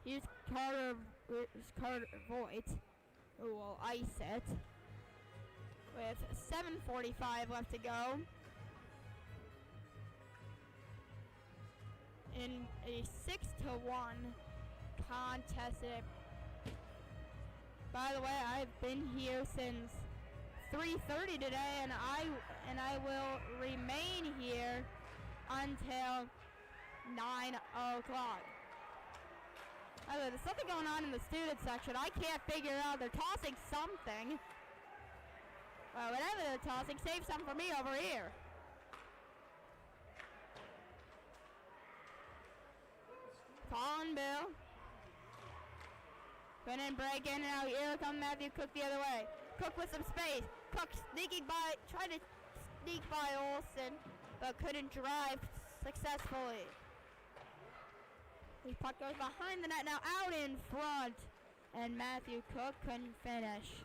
Here's Carter Voigt, who will ice it. With 7:45 left to go. In a 6-1 contested. By the way, I've been here since 3:30 today, and I will remain here until 9 o'clock. There's something going on in the student section. I can't figure out. They're tossing something. Well, whatever they're tossing, save some for me over here. Colin Bill. Couldn't break in and out. Here comes Matthew Cook the other way. Cook with some space. Cook sneaking by, trying to sneak by Olsen, but couldn't drive successfully. His puck goes behind the net, now out in front. And Matthew Cook couldn't finish.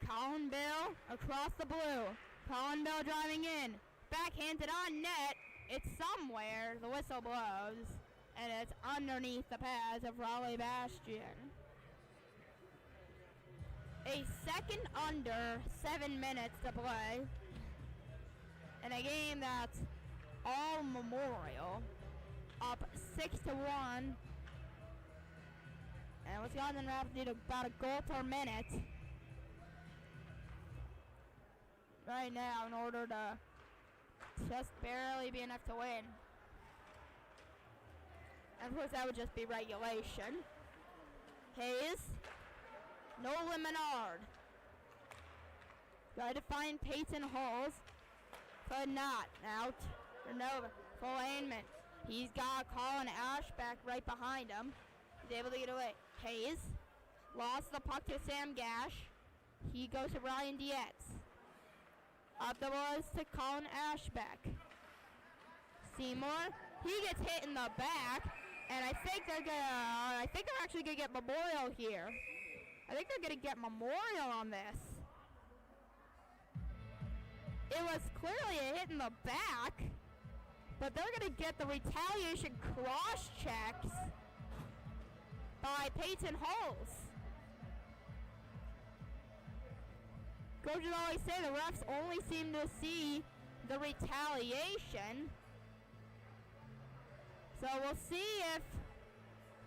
Colin Bill across the blue. Colin Bill driving in. Backhanded on net. It's somewhere. The whistle blows. And it's underneath the pads of Raleigh Bastion. A second under 7 minutes to play. In a game that's all Memorial. Up 6-1. And Wisconsin Rapids need about a goal per minute right now in order to just barely be enough to win. And of course that would just be regulation. Hayes. Nolan Menard. Tried to find Peyton Halls. Could not. Out. Renova. Full alignment. He's got Colin Ashback right behind him. He's able to get away. Hayes lost the puck to Sam Gash. He goes to Ryan Dietz. Up the boards to Colin Ashback. Seymour. He gets hit in the back, and I think they're actually gonna get Memorial here. I think they're gonna get Memorial on this. It was clearly a hit in the back. But they're going to get the retaliation cross checks by Peyton Halls. Coaches always say the refs only seem to see the retaliation. So we'll see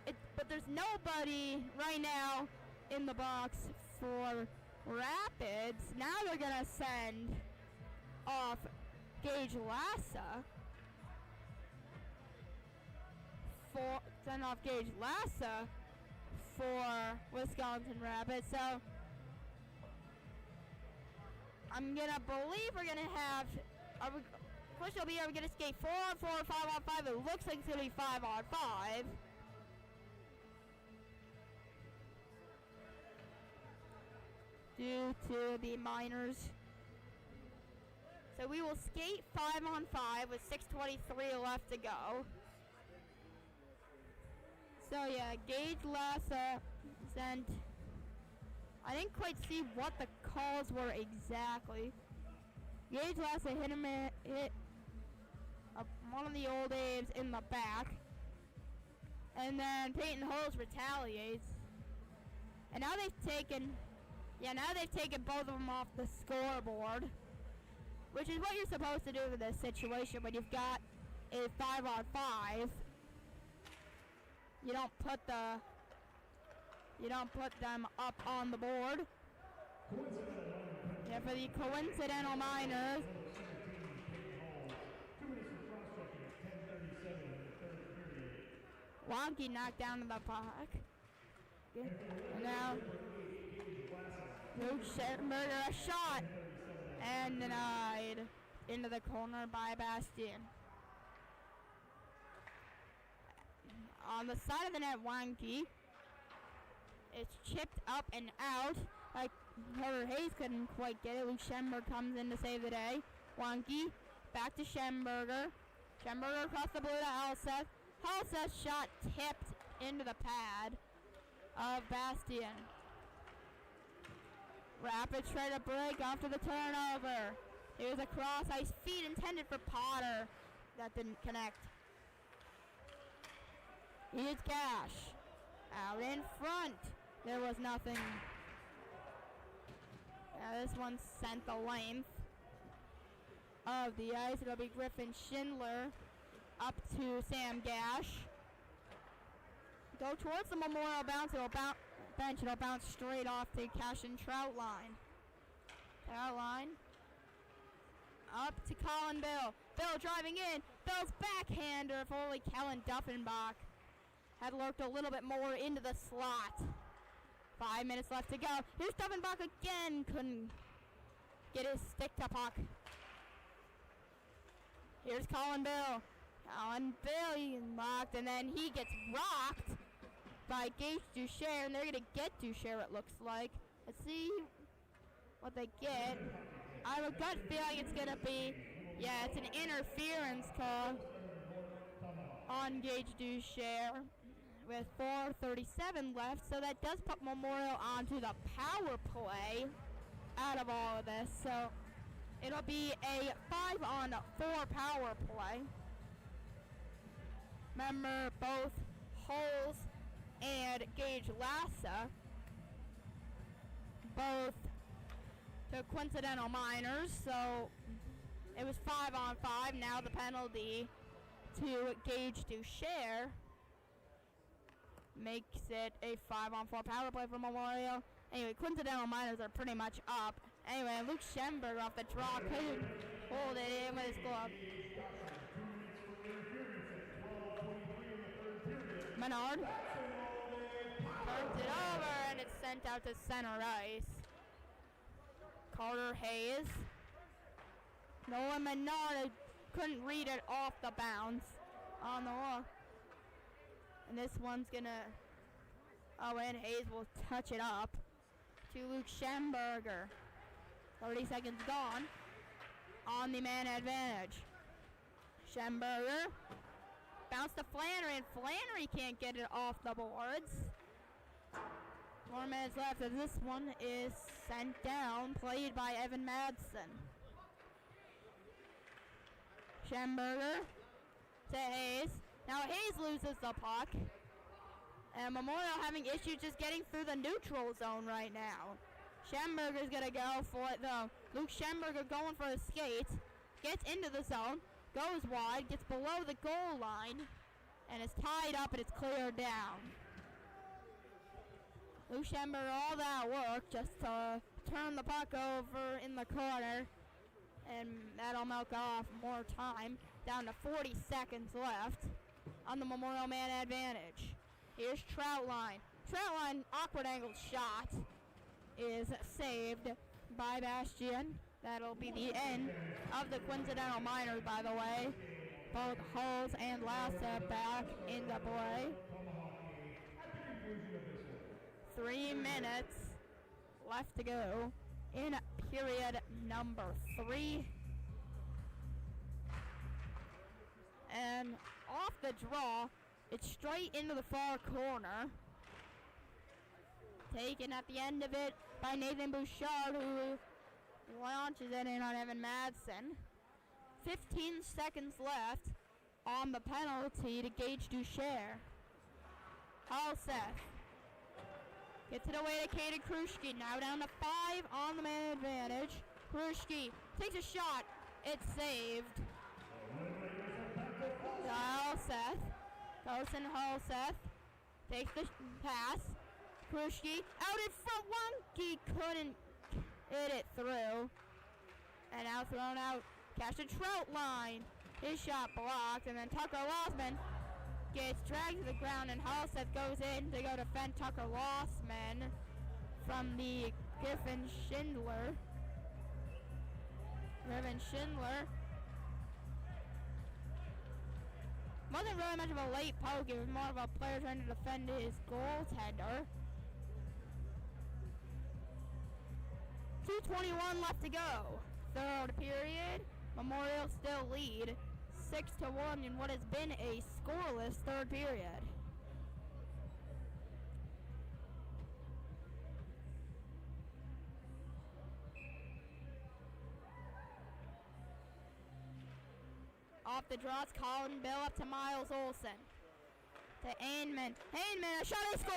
if but there's nobody right now in the box for Rapids. Now they're going to send off Gage Lassa. Send off Gage Lassa for Wisconsin Rapids. So I'm gonna believe we're gonna have. First will be, are we gonna skate 4-on-4, 5-on-5? It looks like it's gonna be 5-on-5. due to the minors. So we will skate 5-on-5 with 6:23 left to go. So yeah, Gage Lassa sent. I didn't quite see what the calls were exactly. Gage Lassa hit one of the Old Abes in the back. And then Peyton Holmes retaliates. And now they've taken both of them off the scoreboard. Which is what you're supposed to do in this situation when you've got a 5-on-5. You don't put them up on the board. Yeah, for the coincidental minors. Wonky knocked down to the puck. And now Luke Schermerger a shot and denied into the corner by Bastien. On the side of the net, Wonky. It's chipped up and out. Like Carter Hayes couldn't quite get it. Luke Schemberger comes in to save the day. Wonky back to Schemberger. Schemberger across the blue to Halseth. Halseth's shot tipped into the pad of Bastien. Rapids try to break after the turnover. Here's a cross ice feed intended for Potter. That didn't connect. Here's Cash. Out in front. There was nothing. Now this one sent the length of the ice. It'll be Griffin Schindler up to Sam Gash. Go towards the Memorial bench. It'll bounce straight off the Cash and Trout line. Trout line. Up to Colin Bill. Bill driving in. Bill's backhander. If only Kellen Duffenbach had lurked a little bit more into the slot. 5 minutes left to go. Here's Duffenbach again. Couldn't get his stick to puck. Here's Colin Bill. Colin Bill, he locked, and then he gets rocked by Gage Duchère, and they're going to get Duchère, it looks like. Let's see what they get. I have a gut feeling it's going to be, yeah, it's an interference call on Gage Duchère with 4:37 left, so that does put Memorial onto the power play out of all of this. So it'll be a 5-on-4 power play. Remember, both Holes and Gage Lassa both took coincidental minors, so it was 5-on-5. Now the penalty to Gage Duchère makes it a 5-on-4 power play for Memorial. Anyway, coincidental minors are pretty much up. Anyway, Luke Schemberger off the draw couldn't hold it in with his glove. Menard turns it over, and it's sent out to center ice. Carter Hayes. Nolan Menard couldn't read it off the bounce on the wall. And this one's gonna, and Hayes will touch it up to Luke Schemberger. 30 seconds gone on the man advantage. Schemberger bounce to Flannery, and Flannery can't get it off the boards. 4 minutes left, as this one is sent down, played by Evan Madsen. Schemberger to Hayes. Now Hayes loses the puck. And Memorial having issues just getting through the neutral zone right now. Schemberger's going to go for it, though. Luke Schemberger going for the skates. Gets into the zone. Goes wide. Gets below the goal line. And is tied up, and it's cleared down. Luke Schemberger, all that work just to turn the puck over in the corner. And that'll milk off more time. Down to 40 seconds left on the Memorial man advantage. Here's Troutline. Troutline, awkward angled shot is saved by Bastien. That'll be the end of the coincidental minors, by the way. Both Hulls and Lassa back into play. 3 minutes left to go in period number 3. And off the draw, it's straight into the far corner. Taken at the end of it by Nathan Bouchard, who launches it in on Evan Madsen. 15 seconds left on the penalty to Gage Ducher. Halseth gets it away to Kaden Kruschke. Now down to 5 on the man advantage. Kruschke takes a shot. It's saved. Halseth. Carson Halseth takes the pass. Kruschke out in front. Wonky couldn't hit it through. And now thrown out. Catch the Trout line. His shot blocked. And then Tucker Lossman gets dragged to the ground. And Halseth goes in to go defend Tucker Lossman from the Griffin Schindler. Wasn't really much of a late poke. It was more of a player trying to defend his goaltender. 2:21 left to go. Third period. Memorial still lead 6-1 in what has been a scoreless third period. Off the draw, it's Colin Bill up to Miles Olsen. To Ainman. Ainman, a shot, he scores!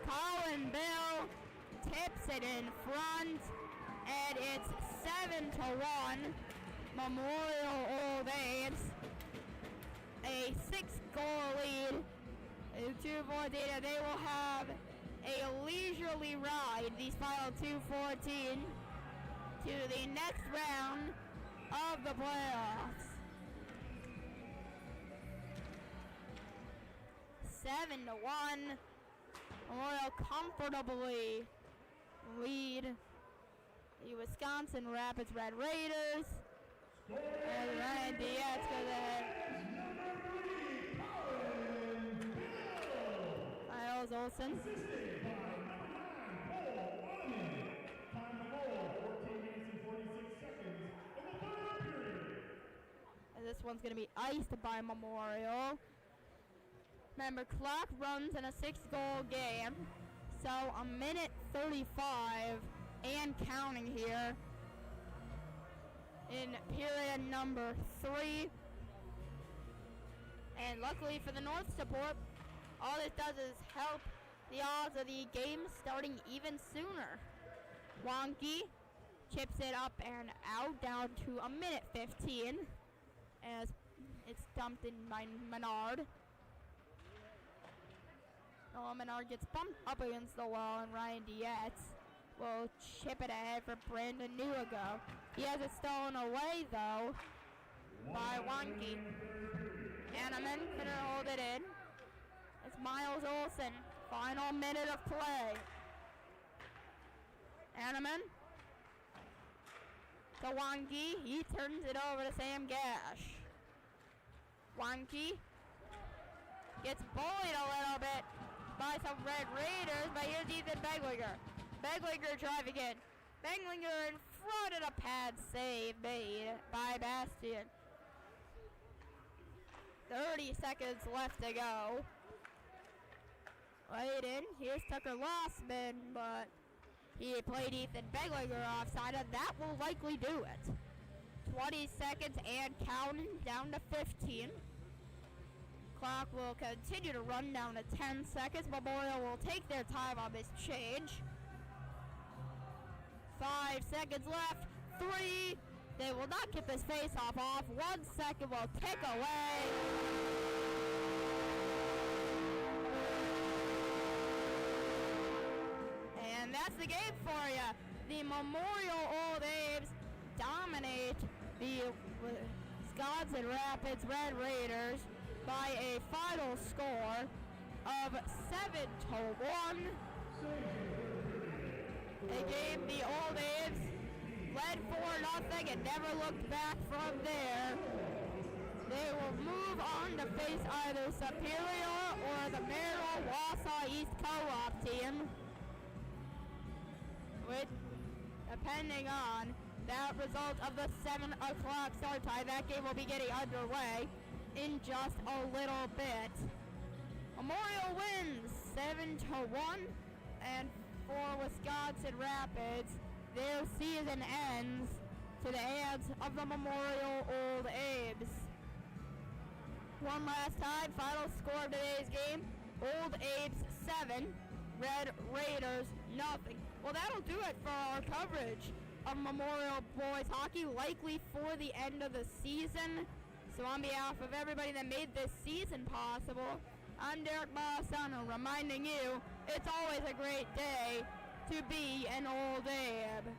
Colin Bill tips it in front, and it's 7-1. Memorial Old Abe's a 6-goal lead. 2-4 data, they will have a leisurely ride these final 2:14 to the next round of the playoffs. 7-1. Memorial comfortably lead the Wisconsin Rapids Red Raiders. And Ryan Diaz goes ahead. Miles Olsen. And this one's going to be iced by Memorial. Remember, clock runs in a 6-goal game, so a minute 35 and counting here in period number 3. And luckily for the North support, all this does is help the odds of the game starting even sooner. Wonky chips it up and out down to a minute 15 as it's dumped in by Menard. Menard gets bumped up against the wall, and Ryan Dietz will chip it ahead for Brandon Newago. He has it stolen away, though, by Wonky. Hanneman couldn't hold it in. It's Miles Olsen. Final minute of play. Hanneman to Wonky. He turns it over to Sam Gash. Wonky gets bullied a little bit by some Red Raiders, but here's Ethan Beglinger. Beglinger driving in. Beglinger in front of the pad save made by Bastian. 30 seconds left to go. Right in. Here's Tucker Lossman, but he played Ethan Beglinger offside, and that will likely do it. 20 seconds and counting down to 15. Clock will continue to run down to 10 seconds. Memorial will take their time on this change. 5 seconds left. 3. They will not get this face-off off. 1 second will tick away. And that's the game for you. The Memorial Old Abe's dominate the Wisconsin Rapids Red Raiders by a final score of 7-1. A game the Old Abe's led 4-0 and never looked back from there. They will move on to face either Superior or the Merrill Wausau East Co-op team, which, depending on that result of the 7 o'clock start time, that game will be getting underway in just a little bit. Memorial wins 7-1, and for Wisconsin Rapids, their season ends to the hands of the Memorial Old Abes. One last time, final score of today's game, Old Abes 7, Red Raiders nothing. Well, that'll do it for our coverage of Memorial boys hockey, likely for the end of the season. So on behalf of everybody that made this season possible, I'm Derek Malasano reminding you it's always a great day to be an Old Abe.